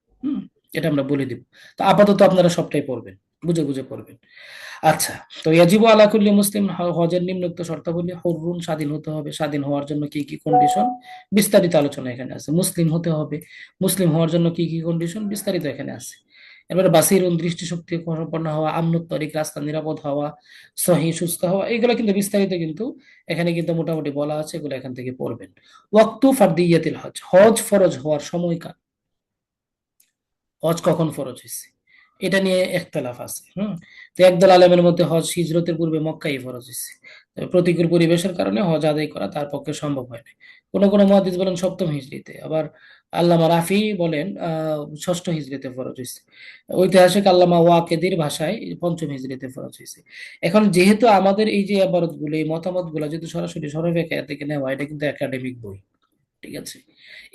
এটা আমরা বলে দিব। তো আপাতত আপনারা সবটাই পড়বেন, বুঝে বুঝে পড়বেন। আচ্ছা, তো ইয়াজিবু আলা কুল্লি মুসলিম, হজের নিম্নোক্ত শর্তাবলী, হুররুন, স্বাধীন হতে হবে। স্বাধীন হওয়ার জন্য কি কি কন্ডিশন, বিস্তারিত আলোচনা এখানে আছে। মুসলিম হতে হবে, মুসলিম হওয়ার জন্য কি কি কন্ডিশন, বিস্তারিত এখানে আছে। এবারে বাসিরুন, দৃষ্টিশক্তি সম্পন্ন হওয়া, আমনুত তরিক, রাস্তা নিরাপদ হওয়া, সহি সুস্থ হওয়া, এগুলো কিন্তু বিস্তারিত কিন্তু এখানে কিন্তু মোটামুটি বলা আছে, এগুলো এখান থেকে পড়বেন। ওয়াক্তু ফারদিয়াতিল হজ, হজ ফরজ হওয়ার সময়কাল, হজ কখন ফরজ হয়েছে এটা নিয়ে ইখতিলাফ আছে। তো একদল আলেমের মধ্যে হজ হিজরতের পূর্বে মক্কায় ফরজ হয়েছে, তবে প্রতিকূল পরিবেশের কারণে হজ আদায় করা তার পক্ষে সম্ভব হয় না। কোন কোন মুহাদ্দিস বলেন সপ্তম হিজরিতে, আবার আল্লামা রাফি বলেন ষষ্ঠ হিজরিতে ফরজ হয়েছে, ঐতিহাসিক আল্লামা ওয়াকেদির ভাষায় পঞ্চম হিজরিতে ফরজ হয়েছে। এখন যেহেতু আমাদের এই যে ইবারত গুলো, এই মতামত গুলো যেহেতু সরাসরি শরীফে থেকে নেওয়া, এটা কিন্তু একাডেমিক বই, ঠিক আছে।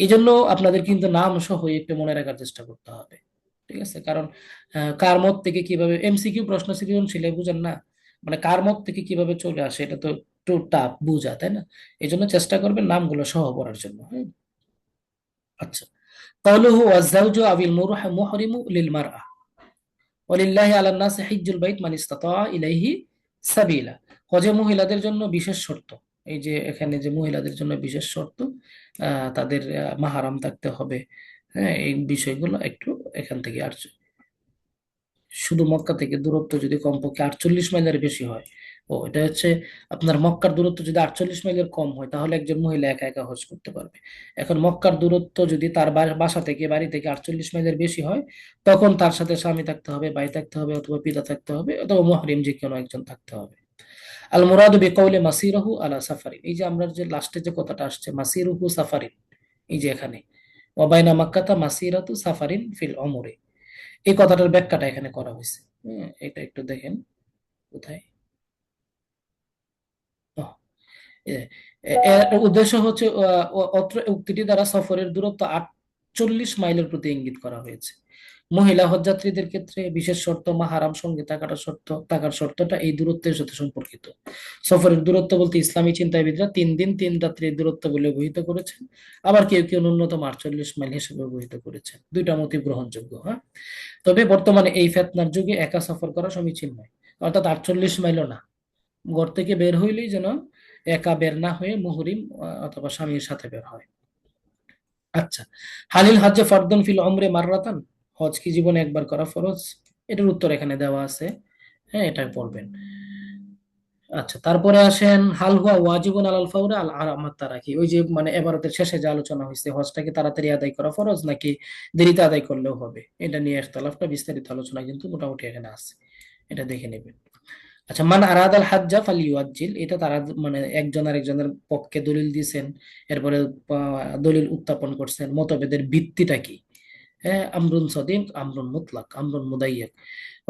এই জন্য আপনাদের কিন্তু নাম সহ একটু মনে রাখার চেষ্টা করতে হবে, ঠিক আছে। কারণ কার মত থেকে কিভাবে এমসিকিউ প্রশ্ন সৃজনশীল বুঝেন না, মানে কার মত থেকে কিভাবে চলে আসে, এটা তো একটু টাফ বুঝা, তাই না? এই জন্য চেষ্টা করবেন নামগুলো সহ পড়ার জন্য। হ্যাঁ, আচ্ছা। কাউলুহু ওয়াজ-যাওজু আবিল মুহরিমু লিল মারআ ওয়ালিল্লাহি আলান নাসি হিজ্জুল বাইত মান ইসতাতা ইলাইহি সাবিলা, হজে মহিলাদের জন্য বিশেষ শর্ত। এই যে এখানে যে মহিলাদের জন্য বিশেষ শর্ত, তাদের মাহারাম থাকতে হবে, হ্যাঁ, এই বিষয়গুলো একটু এখান থেকে আর শুধু মক্কা থেকে দূরত্ব যদি কমপক্ষে 48 মাইলের বেশি হয়, এটা হচ্ছে আপনার মক্কার দূরত্ব যদি 48 মাইলের কম হয় তাহলে একজন মহিলা একা একা হজ করতে পারবে। এখন মক্কার দূরত্ব যদি তার বাসা থেকে বাড়ি থেকে 48 মাইলের বেশি হয়, তখন তার সাথে স্বামী থাকতে হবে, ভাই থাকতে হবে, অথবা পিতা থাকতে হবে, অথবা মুহরিম যে কোনো একজন থাকতে হবে। আল মুরাদু বিকাউলি মাসিরহু আলা সাফারিন, এই যে আমরা যে লাস্টে যে কথাটা আসছে মাসিরুহু সাফারিন, এই যে এখানে ওয়াবাইনা মাক্কাতা মাসিরাতু সাফারিন ফিল উমরে, এই কথাটার ব্যাখ্যাটা এখানে করা হয়েছে। এটা একটু দেখেন কোথায়। আহ, এ- এর উদ্দেশ্য হচ্ছে অত্র উক্তিটি দ্বারা সফরের দূরত্ব 48 মাইলের প্রতি ইঙ্গিত করা হয়েছে। মহিলা হজযাত্রীদের ক্ষেত্রে বিশেষ শর্ত মাহরাম সঙ্গে থাকার শর্তটা এই দূরত্বের সাথে সম্পর্কিত। সফরের দূরত্ব বলতে ইসলামী চিন্তাবিদরা 3 দিন 3 রাত্রির দূরত্ব বলে অভিহিত করেছেন, আবার কেউ কেউ ন্যূনতম 48 মাইল হিসেবে অভিহিত করেছেন। দুইটা মতই গ্রহণযোগ্য। হ্যাঁ, তবে বর্তমানে এই ফেতনার যুগে একা সফর করা সমীচীন নয়, অর্থাৎ 48 মাইলও না, ঘর থেকে বের হইলেই যেন একা বের না হয়ে মুহরিম অথবা স্বামীর সাথে বের হয়। আচ্ছা, হালিল হজ্জে ফরদুন ফিল উমরে মাররাতান, হজ কি জীবনে একবার করা ফরজ? এটার উত্তর এখানে দেওয়া আছে, হ্যাঁ এটা পড়বেন। আচ্ছা, তারপরে আসেন হাল হুয়া ওয়াজিবুন আলাল ফাওরে আল আরামাত তারাকি, ওই যে মানে এবারতের শেষে যে আলোচনা হয়েছে, হজটাকে তাড়াতাড়ি আদায় করা ফরজ নাকি দেরিতে আদায় করলেও হবে, এটা নিয়ে ইখতিলাফটা বিস্তারিত আলোচনা কিন্তু মোটামুটি এখানে আছে, এটা দেখে নেবেন। আচ্ছা, মান আরাদাল হাজ্জা ফালিউআজ্জিল, এটা তারা মানে একজন আরেকজনের পক্ষে দলিল দিয়েছেন, এরপরে দলিল উত্থাপন করছেন, মতভেদের ভিত্তিটা কি। হ্যাঁ, আমরুন সদিক, আমরুন মুতলাক, আমরুন মুদাইয়াক,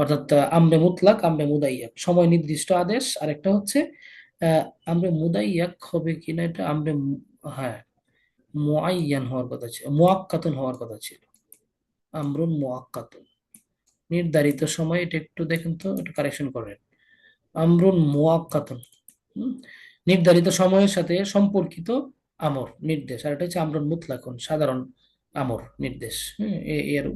অর্থাৎ আমরে মুতলাক, আমরে মুদাইয়াক, সময় নির্দিষ্ট আদেশ, আরেকটা হচ্ছে আমরে মুদাইয়াক হবে কিনা, এটা আমরে হ্যাঁ মুআইয়ান হওয়ার কথা ছিল, মুআক্কাতুন হওয়ার কথা ছিল, আমরুন মুআক্কাতুন, নির্ধারিত সময়, এটা একটু দেখেন তো, একটু কারেকশন করেন। আমরুন মুআক্কাতুন, নির্ধারিত সময়ের সাথে সম্পর্কিত আমর নির্দেশ, আর এটা হচ্ছে আমরুন মুতলাকুন, সাধারণ আমর নির্দেশ। এর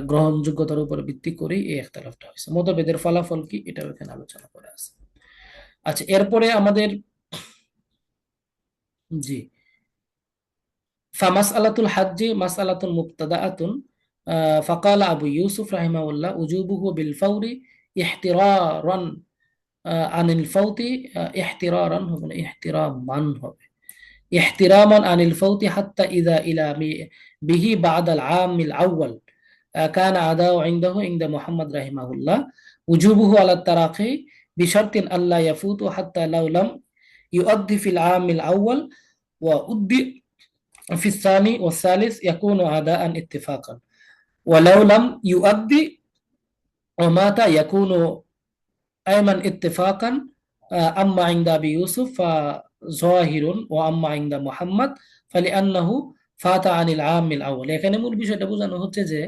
গ্রহণযোগ্যতার উপরে ভিত্তি করে এই ইখতিলাফটা হয়েছে। মতভেদের ফলাফল কি, এটাও এখানে আলোচনা করা আছে। আচ্ছা, এরপরে আমাদের জি ফামাসআলাতুল হাজ্জি মাসআলাতুন মুবতাদাআতুন, ফাকালা আবু ইউসুফ রাহিমাহুল্লাহ উজুবুহু বিল ফাওরি ইহতিরারান আনিল ফাওতি, ইহতিরারান হবে না, ইহতিরামান হবে, احتراما عن الفوت حتى إذا إلى به بعد العام الأول كان أداء عند محمد رحمه الله وجوبه على التراخي بشرط ألا يفوت حتى لو لم يؤدي في العام الأول وأدي في الثاني والثالث يكون أداء اتفاقا، ولو لم يؤدي ومات يكون أيضا اتفاقا، أما عند أبي يوسف فظاهر وأما عند محمد فلأنه فات عن العام الأول। এখানে মূল বিষয়টা বোঝানো হচ্ছে যে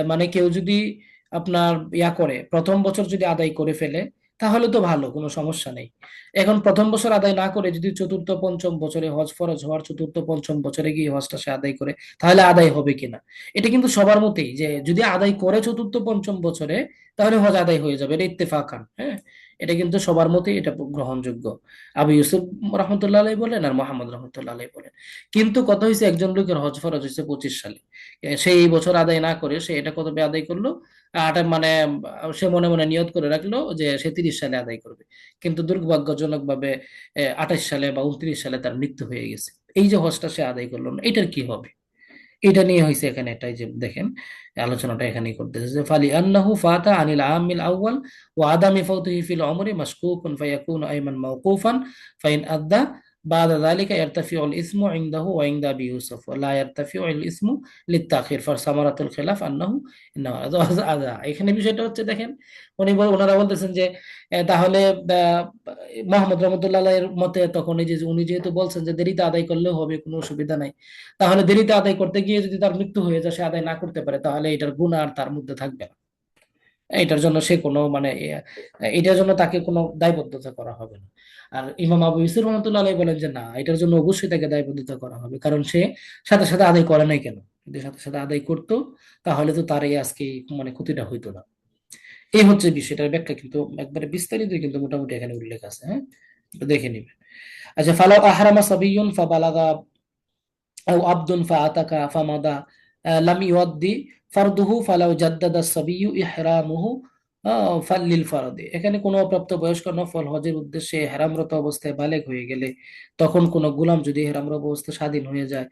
মানে কেউ যদি আপনার করে প্রথম বছর যদি আদায় করে ফেলে তাহলে তো ভালো, কোনো সমস্যা নেই। এখন প্রথম বছর আদায় না করে যদি চতুর্থ পঞ্চম বছরে, হজ ফরজ হওয়ার চতুর্থ পঞ্চম বছরে গিয়ে হজটা সে আদায় করে, তাহলে আদায় হবে কিনা, এটা কিন্তু সবার মতেই যে যদি আদায় করে চতুর্থ পঞ্চম বছরে তাহলে হজ আদায় হয়ে যাবে, এটা ইত্তেফাকান। হ্যাঁ, এটা কিন্তু সবার মতেই এটা গ্রহণযোগ্য, আবু ইউসুফ রহমতুল্লাহ আলাইহি বলেন আর মোহাম্মদ রহমতুল্লাহ আলাইহি বলেন। কিন্তু কথা হয়েছে একজন লোকের হজ ফরজ হয়েছে 25 সালে, সে এই বছর আদায় না করে সে এটা কতবে আদায় করলো, মানে সে মনে মনে নিয়ত করে রাখলো যে সে 30 সালে আদায় করবে, কিন্তু দুর্ভাগ্যজনক ভাবে 28 সালে বা 29 সালে তার মৃত্যু হয়ে গেছে, এই যে হজটা সে আদায় করলো না, এটার কি হবে? এটা নিয়ে হয়েছে এখানে, এটাই যে দেখেন আলোচনাটা এখানেই করতেছে যে ফালি আন্নাহু ফাতা আনিল আমিল আউয়াল ওয়া আদামি ফাওতিহি ফিল উমরি মাশকুকুন ফায়াকুনু আইমান মাওকুফান ফাইন আদা بعد ذلك يرتفع الاسم عنده وعند ابي يوسف ولا يرتفع الاسم للتاخير فثمرة الخلاف انه انما আদা। এখানে বিষয়টা হচ্ছে দেখেন, ওনারা বলতেছেন যে তাহলে মোহাম্মদ রহমতুল্লাহ এর মতে তখন এই যে উনি যেহেতু বলছেন যে দেরিতে আদায় করলেও হবে, কোনো অসুবিধা নাই, তাহলে দেরিতে আদায় করতে গিয়ে যদি তার মৃত্যু হয়ে যায়, সে আদায় না করতে পারে, তাহলে এটার গুনাহ আর তার মধ্যে থাকবে না, এটার জন্য সে কোনো মানে এটার জন্য তাকে কোনো দায়বদ্ধতা করা হবে না। আর ইমাম আবু ইউসুফ রহমতুল্লাহ আলাইহি বলেন যে না, এটার জন্য অবশ্যই তাকে দায়বদ্ধতা করা হবে, কারণ সে সাথে সাথে আদায় করে নাই কেন, যদি সাথে সাথে আদায় করতো তাহলে তো তার এই আজকে মানে ক্ষতিটা হইতো না। এই হচ্ছে বিষয়টার ব্যাখ্যা, কিন্তু একবারে বিস্তারিত কিন্তু মোটামুটি এখানে উল্লেখ আছে। হ্যাঁ, একটু দেখে নিবে। আচ্ছা, ফালাউ আহরামা সাবিয়ুন ফাবালাগা আও আবদুন ফাআতাকা ফামাদা লাম ইউদ্দি ফারদুহু ফালাউ জাদ্দাদা সাবিয়্যু ইহরামুহু ফাল্লিল ফারদে, এখানে কোনো অপ্রাপ্ত বয়স্ক নফল হজের উদ্দেশ্যে ইহরামরত অবস্থায় বালেগ হয়ে গেলে, তখন কোনো গোলাম যদি ইহরামরত অবস্থায় স্বাধীন হয়ে যায়,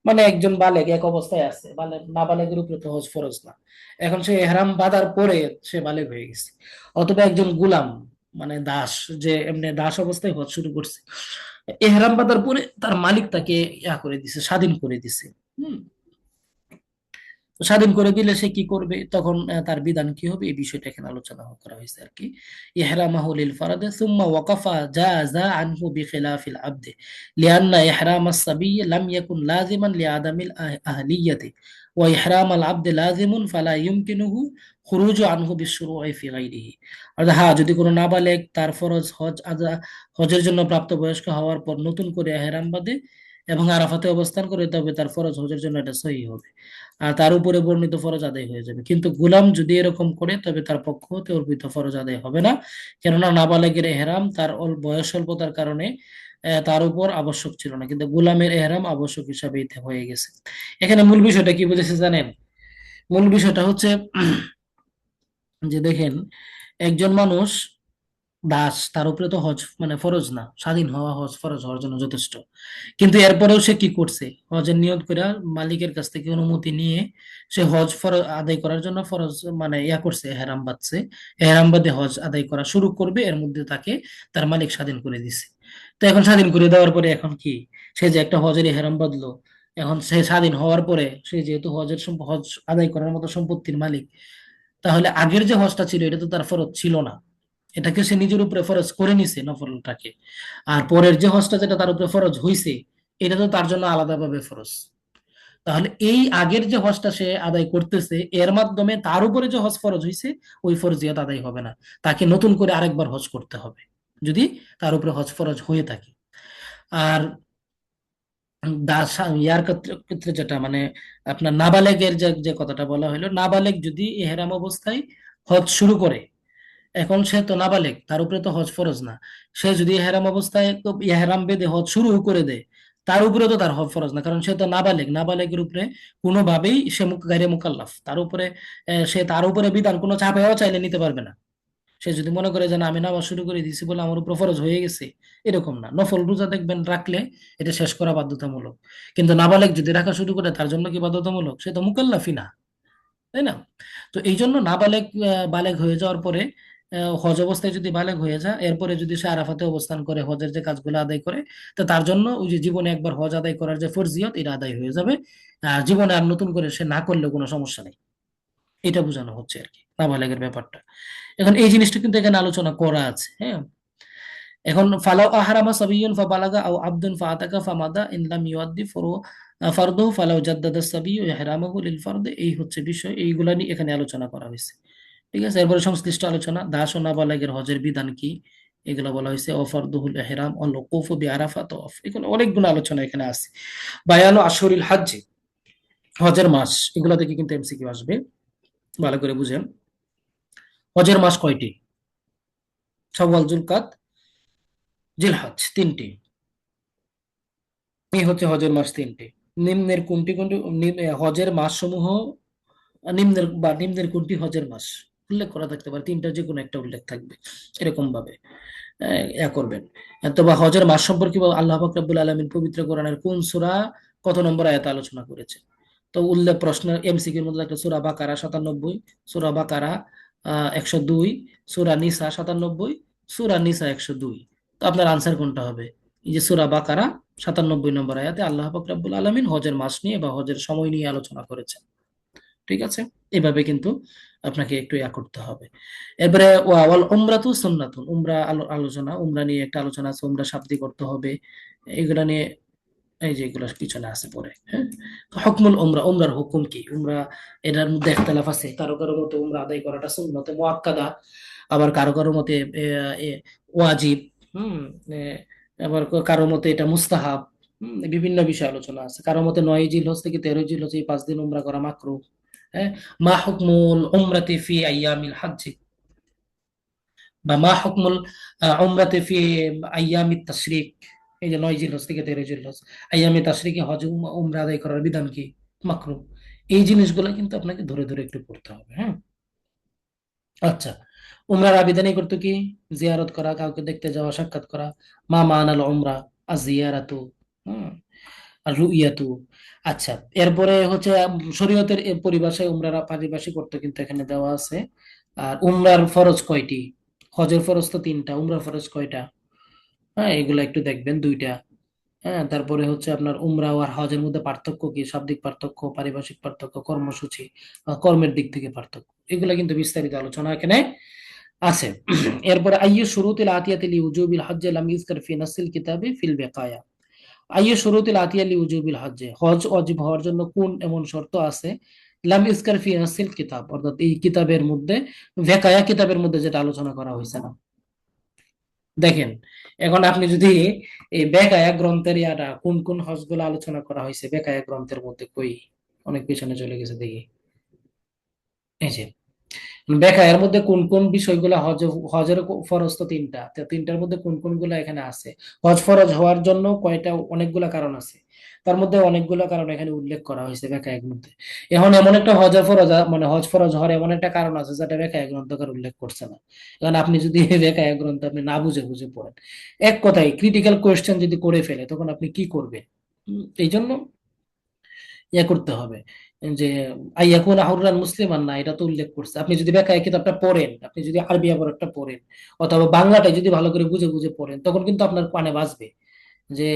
মানে একজন বালেগ এক অবস্থায় আছে, বালেগ না বালেগের উপরে তো হজ ফরজ না, এখন সে ইহরাম বাঁধার পরে সে বালেগ হয়ে গেছে, অথবা একজন গোলাম মানে দাস, যে এমনি দাস অবস্থায় হজ শুরু করছে, এহরাম বাঁধার পরে তার মালিক তাকে করে দিছে, স্বাধীন করে দিছে। হুম। তো স্বাধীন করে দিলে সে কি করবে, তখন তার বিধান কি হবে, এই বিষয়টা এখানে আলোচনা করা হয়েছে আর কি। ইহরামাহু লিল ফারাদে সুম্মা ওয়াকাফা জাযা আনহু বিখিলাফিল আবদে লিআন্না ইহরাম আস-সাবিয়্য লাম ইয়াকুন লাযিমান লিআদামিল আহলিয়্যতি ওয়া ইহরাম আল আবদে লাযিমুন ফালা ইউমকিনুহু খুরুজু আনহু বিশুরুই ফি গায়রিহি। অর্থাৎ হ্যাঁ, যদি কোনো নাবালেগ তার ফরজ হজের জন্য প্রাপ্তবয়স্ক হওয়ার পর নতুন করে ইহরাম বাঁধে এবং আরাফাতে অবস্থান করে, তবে তার ফরজ হজের জন্য এটা সহিহ হবে, আর তার উপরে বর্ণিত ফরজ আদায় হয়ে যাবে। কিন্তু গোলাম যদি এরকম করে, তবে তার পক্ষ হতে অর্পিত ফরজ আদায় হবে না, কেননা নাবালেগের এহরাম তার বয়স স্বল্পতার কারণে তার উপর আবশ্যক ছিল না, কিন্তু গোলামের এহরাম আবশ্যক হিসাবে হয়ে গেছে। এখানে মূল বিষয়টা কি বুঝেছে জানেন? মূল বিষয়টা হচ্ছে যে দেখেন, একজন মানুষ দাস, তার উপরে তো হজ মানে ফরজ না, স্বাধীন হওয়া হজ ফরজ হওয়ার জন্য যথেষ্ট। কিন্তু এরপরেও সে কি করছে, হজের নিয়ত করে মালিকের কাছ থেকে অনুমতি নিয়ে সে হজ ফরজ আদায় করার জন্য ফরজ মানে করছে, এহরাম বাঁধছে। এহরাম বাঁধে হজ আদায় করা শুরু করবে, এর মধ্যে তাকে তার মালিক স্বাধীন করে দিছে। তো এখন স্বাধীন করে দেওয়ার পরে এখন কি, সে যে একটা হজের এহরাম বাঁধলো, এখন সে স্বাধীন হওয়ার পরে সে যেহেতু হজ আদায় করার মতো সম্পত্তির মালিক, তাহলে আগের যে হজটা ছিল এটা তো তার ফরজ ছিল না, এটাকে সে নিজের উপরে ফরজ করে নিছে নফলটাকে। আর পরের যে হজটা যেটা তার উপরে ফরজ হইছে, এটা তো তার জন্য আলাদাভাবে ফরজ। তাহলে এই আগের যে হজটা সে আদায় করতেছে, এর মাধ্যমে তার উপরে যে হজ ফরজ হইছে ওই ফরজিয়াত আদায় হবে না, তাকে নতুন করে আরেকবার হজ করতে হবে যদি তার উপরে হজ ফরজ হয়ে থাকে। আর দাস ইয়ার ক্ষেত্রে যেটা মানে আপনার নাবালেগের যে যে কথাটা বলা হলো, নাবালেগ যদি এহরাম অবস্থায় হজ শুরু করে, এখন সে তো নাবালেগ, তার উপরে তো হজ ফরজ না, সে যদি ইহরাম অবস্থায় তো ইহরাম বেঁধে হজ শুরু করে দেয়, তার উপরে তো তার হজ ফরজ না, কারণ সে তো নাবালেগ, নাবালেগের উপরে কোনোভাবেই সে গায়রে মুকাল্লাফ, তার উপরে সে তার উপরে বিধান কোনো চাপাইও চাইলে নিতে পারবে না। সে যদি মনে করে যে না, আমি নামাজ শুরু করে দিয়েছি বলে আমার উপর ফরজ হয়ে গেছে, এরকম না। নফল রোজা দেখবেন রাখলে এটা শেষ করা বাধ্যতামূলক, কিন্তু নাবালেগ যদি রাখা শুরু করে, তার জন্য কি বাধ্যতামূলক? সে তো মুকাল্লাফই না, তাই না? তো এই জন্য নাবালেগ বালেগ হয়ে যাওয়ার পরে হজ অবস্থায় যদি বালেগ হয়ে যায়, এরপরে যদি সে আরাফাতে অবস্থান করে হজের যে কাজগুলো আদায় করে, তো তার জন্য ওই যে জীবনে একবার হজ আদায় করার যে ফরজিয়ত, এটা আদায় হয়ে যাবে। জীবনে আর নতুন করে সে না করলে কোনো সমস্যা নেই, এটা বোঝানো হচ্ছে আর কি নাবালেগের ব্যাপারটা। এখন এই জিনিসটা কিন্তু এখানে আলোচনা করা আছে, হ্যাঁ। এখন ফালাউ আহরামা সাবিয়ুন ফাবালাগা আও আবদুন ফাআতাকা ফামাদা ইন লাম ইউআদ্দি ফারদুহু ফালাউ জাদ্দাদা সাবিয়্যু ইহরামাহু লিল ফারদ, এই হচ্ছে বিষয়, এইগুলা নিয়ে এখানে আলোচনা করা হয়েছে। ঠিক আছে, এরপরে সংশ্লিষ্ট আলোচনা, দাস ও নাবালেগের হজের বিধান কি, এগুলো বলা হয়েছে। ও ফারদুহুল ইহরাম ওয়াল ওকুফু বিআরাফা তাওয়াফ, এগুলো অনেকগুলো আলোচনা এখানে আছে। বায়ানু আশহুরিল হজ্জ, হজের মাস, এগুলো থেকে কিন্তু এমসিকিউ আসবে, ভালো করে বুঝেন। হজের মাস কয়টি? শাওয়াল, যুলকাদ, জিলহজ, তিনটি। এই হচ্ছে হজের মাস তিনটি। নিম্নের কোনটি কোনটি হজের মাস সমূহ, নিম্নের কোনটি হজের মাস উল্লেখ করা থাকতে পারে, তিনটা যে কোনো একটা উল্লেখ থাকবে, এরকম ভাবে করবেন। অথবা হজের মাস সম্পর্কে আল্লাহ পাক রব্বুল আলামিন পবিত্র কোরআনের কোন সূরা কত নম্বর আয়াতে আলোচনা করেছে? তো উল্লেখ প্রশ্ন এমসিকিউর মধ্যে একটা সূরা বাকারা 97, সূরা বাকারা 102, সূরা নিসা 97, সূরা নিসা 102। তো আপনার আনসার কোনটা হবে? এই যে সূরা বাকারা 97 নম্বর আয়াতে আল্লাহ পাক রব্বুল আলামিন হজের মাস নিয়ে বা হজের সময় নিয়ে আলোচনা করেছেন। ঠিক আছে, এভাবে কিন্তু আপনাকে একটু করতে হবে। এবারে ওয়াল উমরাতু সুন্নাতুন, উমরা আলোচনা, উমরা নিয়ে একটা আলোচনা আছে, উমরা শাব্দিক করতে হবে, এগুলা নিয়ে এই যে এগুলো পিছনে আছে পরে, হ্যাঁ। তো হুকমুল উমরা, উমরার হুকুম কি? উমরা এটার মধ্যে ইখতিলাফ আছে, কারো কারো মতে উমরা আদায় করাটা সুন্নতে মুআক্কাদা, আবার কারো কারো মতে ওয়াজিব, হুম, এ, আবার কারো মতে এটা মুস্তাহাব, বিভিন্ন বিষয় আলোচনা আছে। কারো মতে 9 জিলহজ থেকে 13 জিলহজ এই 5 দিন উমরা করা মাকরুহ। হ্যাঁ, মা হুকমুল উমরাতি ফি আইয়ামিল হজ্জ, বা মা হুকমুল উমরাতি ফি আইয়ামিত তাশরিক, এই যে 9 জিলহজ থেকে 13 জিলহজ আইয়ামে তাশরিকে হজ উমরা আদায় করার বিধান কি? মাকরুহ। এই জিনিসগুলো কিন্তু আপনাকে ধরে ধরে একটু পড়তে হবে, হ্যাঁ। আচ্ছা, উমরার আবেদনই করতো কি? জিয়ারত করা, কাউকে দেখতে যাওয়া, সাক্ষাৎ করা। মা মানাল উমরা আজিয়ারাতু, হুম, আর রুইয়াতু। আচ্ছা, এরপরে হচ্ছে শরীয়তের পরিভাষায় উমরার পারিভাষিক অর্থ কিন্তু এখানে দেওয়া আছে। আর উমরার ফরজ কয়টি? হজের ফরজ তো 3টা, উমরার ফরজ কয়টা? হ্যাঁ, এগুলো একটু দেখবেন দুইটা। হ্যাঁ, তারপরে হচ্ছে আপনার উমরা আর হজের মধ্যে পার্থক্য কি, শাব্দিক পার্থক্য, পারিভাষিক পার্থক্য, কর্মসূচি, কর্মের দিক থেকে পার্থক্য, এগুলা কিন্তু বিস্তারিত আলোচনা এখানে আছে। এরপরে আইয়ু শুরুতিল আতিয়াতি লিউজুবিল হজ্জ লাম ইযকার ফি নাসিল কিতাবি ফিল বাকায়া। আইয়ু শুরুতিল আতিয়া লিউজুবিল হজ্জ, হজ ওয়াজিব হওয়ার জন্য কোন এমন শর্ত আছে, লাম ইযকার ফি নাসিল কিতাব, অর্থাৎ এই কিতাবের মধ্যে, বেকায়া কিতাবের মধ্যে যেটা আলোচনা করা হয়েছে না। দেখেন, এখন আপনি যদি এই বেকায়া গ্রন্থের ইয়াটা কোন কোন হজগুলো আলোচনা করা হয়েছে বেকায়া গ্রন্থের মধ্যে, কই অনেক পিছনে চলে গেছে দেখি। এই যে বেকায়ার মধ্যে কোন কোন বিষয়গুলো হজের ফরজ তো তিনটা, তো তিনটার মধ্যে কোন কোন গুলা এখানে আছে, হজ ফরজ হওয়ার জন্য কয়টা, অনেকগুলা কারণ আছে, তার মধ্যে অনেকগুলো কারণ এখানে উল্লেখ করা হয়েছে বেকায়া গ্রন্থে। এখন এমন একটা হজ ফরজ মানে হজ ফরজ হওয়ার এমন একটা কারণ আছে যেটা বেকায়া গ্রন্থকার উল্লেখ করছে না। কারণ আপনি যদি বেকায়া গ্রন্থ আপনি না বুঝে বুঝে পড়েন, এক কথায় ক্রিটিক্যাল কোয়েশ্চেন যদি করে ফেলে তখন আপনি কি করবেন? এই জন্য ইয়ে করতে হবে যে আইয়াকুনা হুররান মুসলিমান, না এটা তো উল্লেখ করছে। আপনি যদি বেকায়া কিতাবটা পড়েন, আপনি যদি আরবি আবরটা পড়েন অথবা বাংলাটাই যদি ভালো করে বুঝে বুঝে পড়েন, তখন কিন্তু আপনার কানে বাজবে যে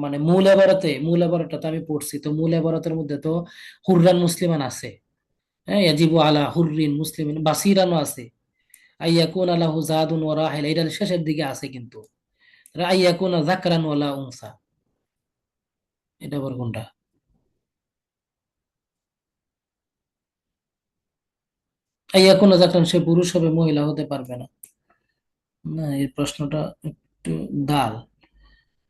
মানে মূল এবারতটা তো আমি পড়ছি, তো মূল এবারতের মধ্যে তো হুররান মুসলিমান আছে, হ্যাঁ, ইয়াজিবু আলা হুররিন মুসলিমিন বাসিরানও আছে, আইয়াকুনা লাহু যাদুন ওয়া রাহিল এটা শেষের দিকে আছে কিন্তু, আইয়াকুনা যাকরান ওয়ালা উনসা, এটা আবার কোনটা? আইয়াকুনা যাকরান, সে পুরুষ হবে মহিলা হতে পারবে না। না, এই প্রশ্নটা একটু দাল।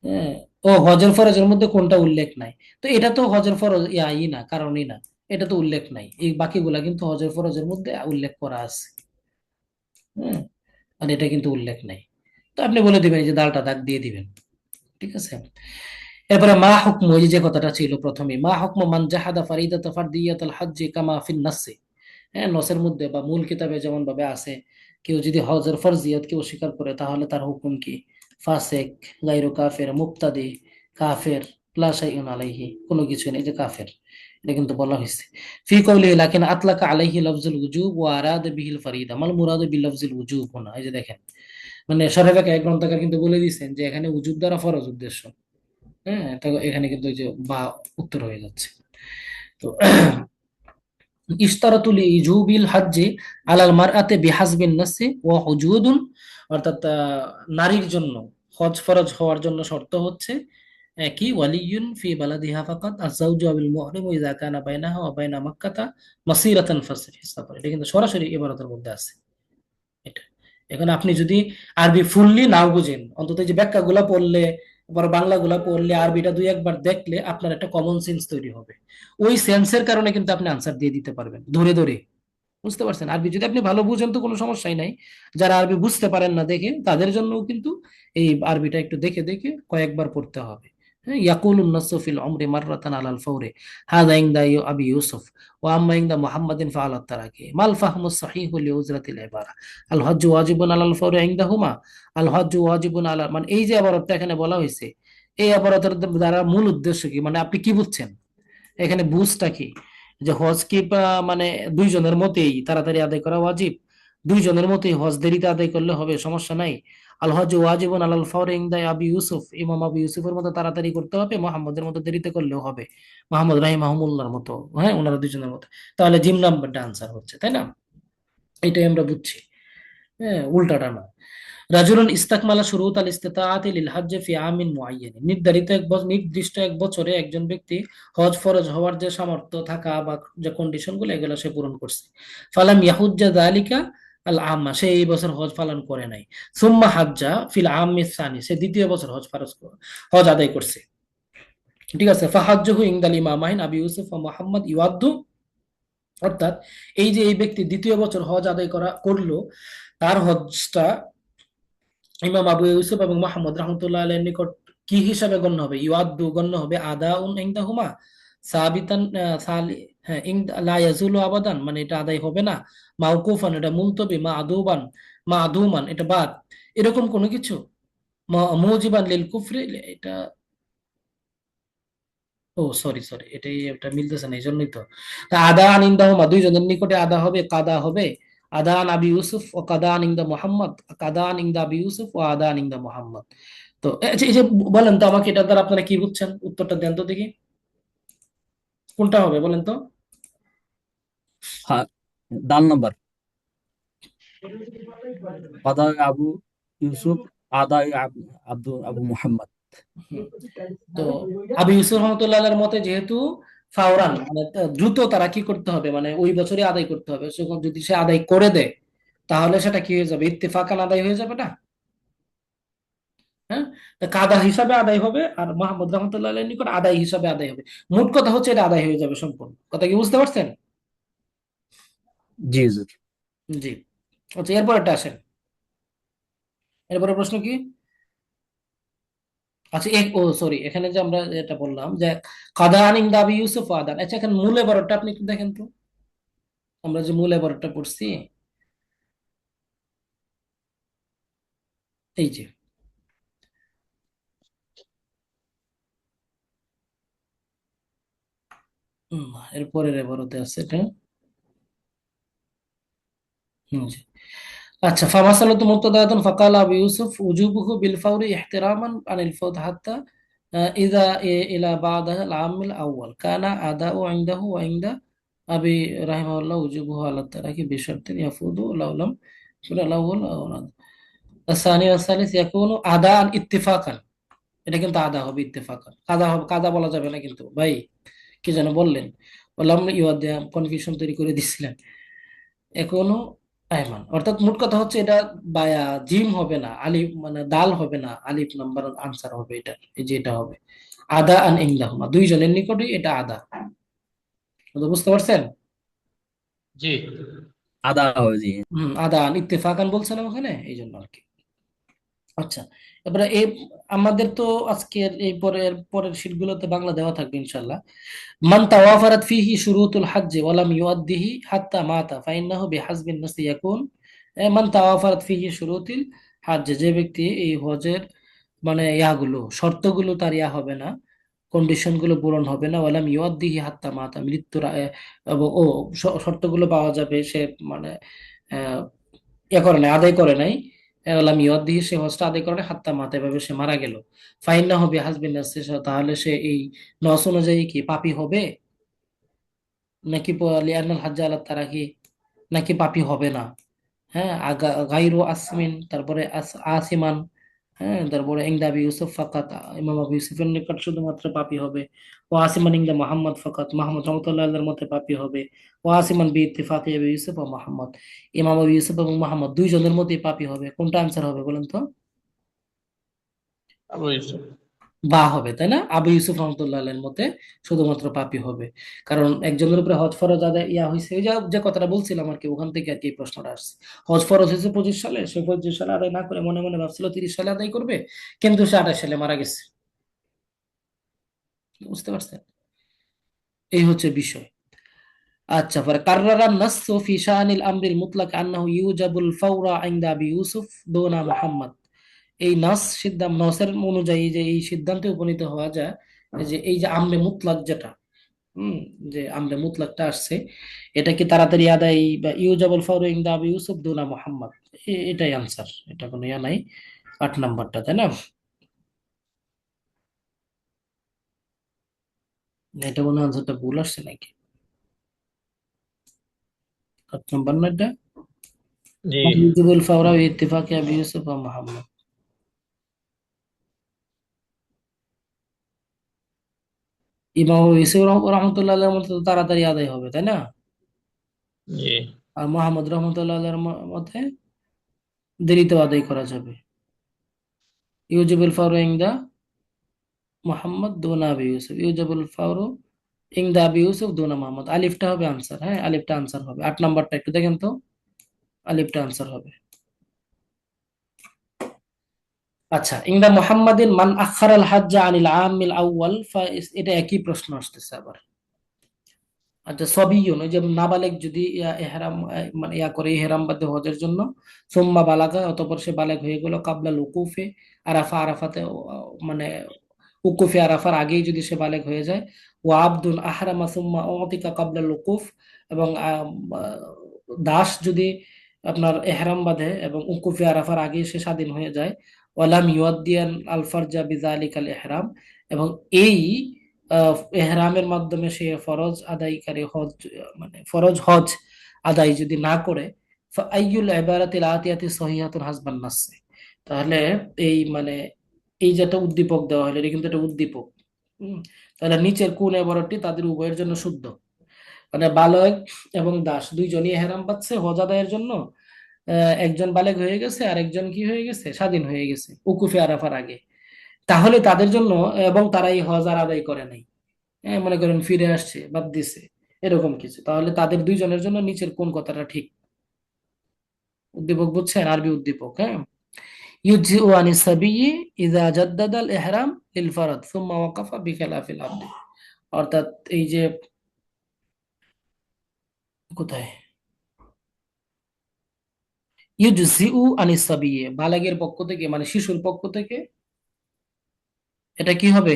হ্যাঁ, ও হজর ফরজের মধ্যে কোনটা উল্লেখ নাই, তো এটা তো হজর ফরজ ইয়াই না, কারণই না, এটা তো উল্লেখ নাই। এই বাকিগুলা কিন্তু হজর ফরজের মধ্যে উল্লেখ করা আছে। হ্যাঁ, আর এটা কিন্তু উল্লেখ নাই, তো আপনি বলে দিবেন এই যে দালটা দাগ দিয়ে দিবেন, ঠিক আছে। এরপরে মা হুকম, ওই যে কথাটা ছিল প্রথমে, মা হুকম মান জাহাদা ফারিদাত ফারদিয়াতুল হজ্জ কামা ফিন নাসসি। হ্যাঁ, নসের মধ্যে বা মূল কিতাবে যেমন ভাবে আছে, কেউ যদি হজের ফরজিয়ত কেউ অস্বীকার করে তাহলে তার হুকুম কি? ফাসেক, গায়রু কাফের, মুবতাদি, কাফের, লা শাইউন আলাইহি, কোনো কিছু নেই, যে কাফের, এটা কিন্তু বলা হয়েছে। ফি কওলিহি লাকিন আতলাকা আলাইহি লাফজুল উজুব ওয়া আরাদা বিহিল ফারিদা মাল মুরাদু বিল লাফজিল উজুব হোনা। এই যে দেখেন, মানে শরীফে এক গ্রন্থকার কিন্তু বলে দিয়েছেন যে এখানে উজুব দ্বারা ফরজ উদ্দেশ্য। হ্যাঁ, তো এখানে কিন্তু ওই যে বা উত্তর হয়ে যাচ্ছে। তো ইশতারাতুল ইজুবিল হজ্জে আলাল মারআতি বিহাসবিন নাসি ওয়া হুজুদুন, অর্থাৎ নারীর জন্য হজ ফরজ হওয়ার জন্য শর্ত হচ্ছে কি, ওয়ালিয়ুন ফি বালাদিহা ফাকাত আয-যাওজু বিল মুহরিম ইযা কানা বাইনাহা ওয়া বাইনা মাক্কাতা মাসিরাতান ফাসফি সাফার, এটা কিন্তু সরাসরি ইবারতের মধ্যে আছে এটা। এখন আপনি যদি আরবি ফুললি নাও বুঝেন, অন্তত এই যে ব্যাখ্যাগুলা পড়লে, পরে বাংলাগুলা পড়লে, আরবিটা দুই একবার দেখলে আপনার একটা কমন সেন্স তৈরি হবে। ওই সেন্সের কারণে কিন্তু আপনি আনসার দিয়ে দিতে পারবেন ধরে ধরে। বুঝতে পারছেন? আরবি যদি আপনি ভালো বুঝেন তো কোনো সমস্যাই নাই, যারা আরবি বুঝতে পারেন না দেখে তাদের জন্য কিন্তু এই আরবিটা একটু দেখে দেখে কয়েকবার পড়তে হবে। হ্যাঁ, ইয়াকুলুন নাসু ফিল উমরি মাররাতান আলাল ফাওরি হাযা ইনদা আবি ইউসুফ ওয়া আম্মা ইনদা মুহাম্মাদিন ফাআলাত তারাকি মাল ফাহমুস সহিহু লিউজরাতিল ইবারা আল হজ্জু ওয়াজিবুন আলাল ফাওরি ইনদাহুমা আল হজ্জু ওয়াজিবুন আলা, মানে এই যে আবারতটা এখানে বলা হয়েছে, এই আবারতের দ্বারা মূল উদ্দেশ্য কি, মানে আপনি কি বুঝছেন এখানে, বুঝটা কি, যে হজ কি মানে দুইজনের মতেই তাড়াতাড়ি আদায় করা ওয়াজিব, দুইজনের মতেই হজ দেরিতে আদায় করলে হবে, সমস্যা নাই। আল হজ ওয়াজিবুন আলাল ফাওরি ইনদা আবি ইউসুফ, ইমাম আবু ইউসুফের মতো তাড়াতাড়ি করতে হবে, মোহাম্মদের মতো দেরিতে করলেও হবে, মোহাম্মদ রাহিমাহুল্লাহর মতো, হ্যাঁ, ওনারা দুইজনের মতো। তাহলে জিম নাম্বারটা আনসার হচ্ছে, তাই না? এটাই আমরা বুঝছি, হ্যাঁ, উল্টাটা না। রাজুলুন ইস্তাকমালা শুরুত আল ইস্তিতাআতি লিল হজ্জ ফি আমিন মুআয়্যান, নির্দিষ্ট এক বছরে একজন ব্যক্তি হজ ফরজ হওয়ার যে সামর্থ্য থাকা বা যে কন্ডিশন গুলো এগুলো সে পূরণ করছে। ফালাম ইয়াহুজ্জা যালিকা আল আম্মা, সে এই বছর হজ পালন করে নাই। সুম্মা হাজ্জা ফিল আম্মি সানি, সে দ্বিতীয় বছর হজ আদায় করছে, ঠিক আছে। ফাহাজ্জুহু ইনদাল ইমামাইন আবি ইউসুফ ওয়া মুহাম্মদ ইউআদ্দু, অর্থাৎ এই যে এই ব্যক্তি দ্বিতীয় বছর হজ আদায় করলো, তার হজটা ইমাম আবু ইউসুফ এবং মুহাম্মদ রাহমাতুল্লাহ আলাইহির নিকট কি হিসাবে গণ্য হবে? ইউআদ্দু, গণ্য হবে আদাউন ইনদাহুমা সাবিতান, হ্যাঁ, লা ইয়াজুলু আবাদান, মানে এটা আদায় হবে না, মাওকুফান এটা মুলতবি, মা আদুমান এটা বাদ, এরকম কোনো কিছু, মুজিবান লিল কুফরি, এটা ও সরি সরি, এটা মিলতেছে না, এই জন্যই তো। তা আদা আন ইনদাহুমা, দুইজনের নিকটে আদা হবে, কাদা হবে, আদা আন আবি ইউসুফ ও কাদা আন ইনদা মুহাম্মদ, কাদা আন ইনদা আবি ইউসুফ ও আদা আন ইনদা মুহাম্মদ। তো আচ্ছা, এই যে বলেন তো আমাকে, এটা দ্বারা আপনারা কি বুঝছেন? উত্তরটা দেন তো দেখি, কোনটা হবে বলেন তো? হ্যাঁ, দাল নাম্বার কাদায় আবু ইউসুফ আদায় আবু মুহাম্মদ। হুম। তো আবু ইউসুফ রহমতুল্লাহ এর মতে যেহেতু ফাওরান মানে দ্রুত তারা কি করতে হবে, মানে ওই বছরই আদায় করতে হবে, সেরকম যদি সে আদায় করে দেয় তাহলে সেটা কি হয়ে যাবে, ইত্তেফাকান আদায় হয়ে যাবে না? হ্যাঁ, তা কাদা হিসাবে আদায় হবে, আর মোহাম্মদ রহমতুল্লাহ আলাইহির নিকট আদায় হিসাবে আদায় হবে। মোট কথা হচ্ছে এটা আদায় হয়ে যাবে সম্পূর্ণ। কথা কি বুঝতে পারছেন? জি হুজুর। জি। আচ্ছা, এরপরটা আসেন। এরপরে প্রশ্ন কি? আচ্ছা, ও সরি, এখানে যে আমরা এটা বললাম যে কাদা আনিন দাবি ইউসুফ ও আদান, আচ্ছা এখানে মূল এবারটা আপনি একটু দেখেন তো, আমরা যে মূল এবারটা পড়ছি, এই যে হুম, এরপরের এবারতে আছে এটা। জি। আচ্ছা, ফামাসালাতু মুবতাদাআতুন ফাকালা আবু ইউসুফ উজুবুহু বিল ফাওরি ইহতিরামান আনিল ফাওত হাত্তা ইযা ইলা বাদাহ আল আমিল আউয়াল কানা আদাউ ইনদাহু ওয়া ইনদা আবি রাহিমাহুল্লাহ উজুবুহু আলা তারাকি বিশারতিন ইয়াফুদু লাউলাম সুরা আল-আউয়াল আস-সানি ওয়াস-সালিস ইয়াকুনু আদাআন ইত্তিফাকান। এটা কিন্তু আদা হবে ইত্তেফাকান, কাদা হবে, কাদা বলা যাবে না কিন্তু ভাই, কি যেন বললেন, বললাম না ইউদ্দিয়া কনফিউশন তৈরি করে দিচ্ছিলেন। এখনো আয়মান, অর্থাৎ মোট কথা হচ্ছে এটা বায়া জিম হবে না, আলিফ মানে দাল হবে না, আলিফ নাম্বার আনসার হবে এটা, এই যে এটা হবে আদা আন ইনদাহুমা, দুইজনের নিকটই এটা আদা। তো বুঝতে পারছেন? জি। আদা হবে, জি। আদা আন ইত্তেফাকান বলছিলাম ওখানে, এই জন্য আর কি। আচ্ছা, এবারে এই আমাদের তো আজকের এই পরের পরের শীটগুলোতে বাংলা দেওয়া থাকবে ইনশাল্লাহ। মান তাওয়াফারাত ফিহি শুরুতুল হজ্জ ওয়া লাম ইউআদ্দিহি হাত্তা মাতা ফাইন্নাহু বিহাসবিন নাসি ইয়াকুন। মান তাওয়াফারাত ফিহি শুরুতুল হজ্জ, যে ব্যক্তি এই হজের মানে ইয়াগুলো শর্তগুলো তার ইয়া হবে না, কন্ডিশন গুলো পূরণ হবে না, ওয়ালাম ইউআদ্দিহি হাত্তা মাতা, মৃত্যুর এবং ও শর্তগুলো পাওয়া যাবে সে মানে আহ, ইয়া করে নাই, আদায় করে নাই, ওয়ালাম ইউআদ্দিহি, সে হজটা আদায় করে নাই, হাত্তা মাতা, এভাবে সে মারা গেল, ফাইন্নাহু বিহাসবিন নাসি, তাহলে সে এই নস অনুযায়ী কি পাপী হবে নাকি লিআন্নাল হাজ্জা আলা তারাকি, নাকি পাপী হবে না? হ্যাঁ, গাইরু আসমিন, তারপরে আসিমান, হ্যাঁ, তারপরে ইংদা আবি ইউসুফ ফাকাত, ইমাম আবু ইউসুফের নিকট শুধুমাত্র পাপী হবে। ও আসিমান ইংদা মোহাম্মদ ফাকাত, মোহাম্মদ রহমতুল্লাহ এর মতে পাপী হবে। ও আসিমান বি ইত্তিফাকি আবি ইউসুফ ও মোহাম্মদ, ইমাম আবু ইউসুফ এবং মোহাম্মদ দুইজনের মধ্যেই পাপী হবে। কোনটা আনসার হবে বলেন তো? আবু ইউসুফ। বা হবে, তাই না? আবু ইউসুফ রহমতুল্লাহ এর মতে শুধুমাত্র পাপী হবে, কারণ একজনের উপরে হজ ফরজ আদায় ইয়া হয়েছে, ওই যে যে কথাটা বলছিলাম আর কি, ওখান থেকে আর কি এই প্রশ্নটা আসছে। হজ ফরজ হয়েছে 25 সালে, সে 25 সালে আদায় না করে মনে মনে ভাবছিল 30 সালে আদায় করবে, কিন্তু সে 28 সালে মারা গেছে। বুঝতে পারছেন? এই হচ্ছে বিষয়। আচ্ছা, পরে কাররারা নাসসু ফি শানিল আমরিল মুতলাক আন্নাহু ইউজাবুল ফাওরা ইনদা আবি ইউসুফ দুনা মুহাম্মদ। এই নাস সিদ্ধান্ত, নসের অনুযায়ী যে এই সিদ্ধান্তে উপনীত হওয়া যায় যে এই যে আমরে মুতলাক যেটা, হুম, যে আমরে মুতলাকটা আসছে, এটা কি তাড়াতাড়ি আদায় বা ইউজাবুল ফাওরা ইনদা আবি ইউসুফ দুনা মুহাম্মদ, এটাই আনসার, এটা কোনো ইয়া নাই, 8 নাম্বারটা, তাই না? এটা কোনো আনসারটা ভুল আসছে নাকি? 8 নাম্বার না এটা? জি। ইউজাবুল ফাওরা ইত্তিফাকি আবি ইউসুফ ও মুহাম্মদ। ইমাম ইউসুফ রহমতুল্লাহ আলাইহির মতে তো তাড়াতাড়ি আদায় হবে, তাই না? জি। আর মোহাম্মদ রহমতুল্লাহ আলাইহির মতে দেরিতে আদায় করা যাবে। ইউজিবুল ফাওরু ইনদা মোহাম্মদ দুনা আবি ইউসুফ, ইউজিবুল ফাওরু ইনদা আবি ইউসুফ দুনা মোহাম্মদ, আলিফটা হবে আনসার। হ্যাঁ, আলিফটা আনসার হবে। 8 নাম্বারটা একটু দেখেন তো, আলিফটা আনসার হবে। আচ্ছা, ইনদা মুহাম্মাদিন মান আখারাল হাজ্জা আনিল আমিল আউয়াল, এটা একই প্রশ্ন আসতেছে আবার। আচ্ছা, সবিয়ুন, ওই যে নাবালেগ যদি ইহরাম মানে ইয়া করে ইহরাম বাদে হজের জন্য, সুম্মা বালাগা, অতঃপর সে বালেগ হয়ে গেল, কাবলা লুকুফে আরাফা, আরাফাতে মানে উকুফে আরাফার আগেই যদি সে বালেগ হয়ে যায়, ও আব্দুল আহরামা সুম্মা উতিকা কাবলা লুকুফ, এবং দাস যদি আপনার এহরাম বাঁধে এবং উকুফে আরাফার আগেই সে স্বাধীন হয়ে যায়, ওয়ালাম ইউয়াদ্দিয়ান আল ফারজা বিযালিকাল ইহরাম, এবং এই ইহরামের মাধ্যমে সে ফরজ আদায়কারী হজ, মানে ফরজ হজ আদায় যদি না করে, ফাআইয়ুল ইবারাতিল আতিয়াতি সহিহাতুন হাসবান নাসসি, তাহলে এই মানে এই যে একটা উদ্দীপক দেওয়া হলো, এটা কিন্তু একটা উদ্দীপক। তাহলে নিচের কোন এবারটি তাদের উভয়ের জন্য শুদ্ধ, মানে বালক এবং দাস দুইজনই ইহরাম পাচ্ছে হজ আদায়ের জন্য। একজন বালেগ হয়ে গেছে আর একজন কি হয়ে গেছে, স্বাধীন হয়ে গেছে উকুফে আরাফার আগে। তাহলে তাদের জন্য, এবং তারা এই হজ আর আদায় করে নাই, মনে করেন ফিরে আসছে, বাদ দিছে, এরকম কিছু, তাহলে তাদের দুইজনের জন্য নিচের কোন কথাটা ঠিক? উদ্দীপক বুঝছেন, আরবি উদ্দীপক, হ্যাঁ। ইউজিউ আনিস সাবিয়্যি ইযা জাদ্দাদাল ইহরাম লিল ফারাদ সুম্মা ওয়াকাফা বিখিলাফিল আবদ, অর্থাৎ এই যে কোথায়, ইউজিউ আনিস সাবিয়্যি বালেগের পক্ষ থেকে, মানে শিশুর পক্ষ থেকে এটা কি হবে,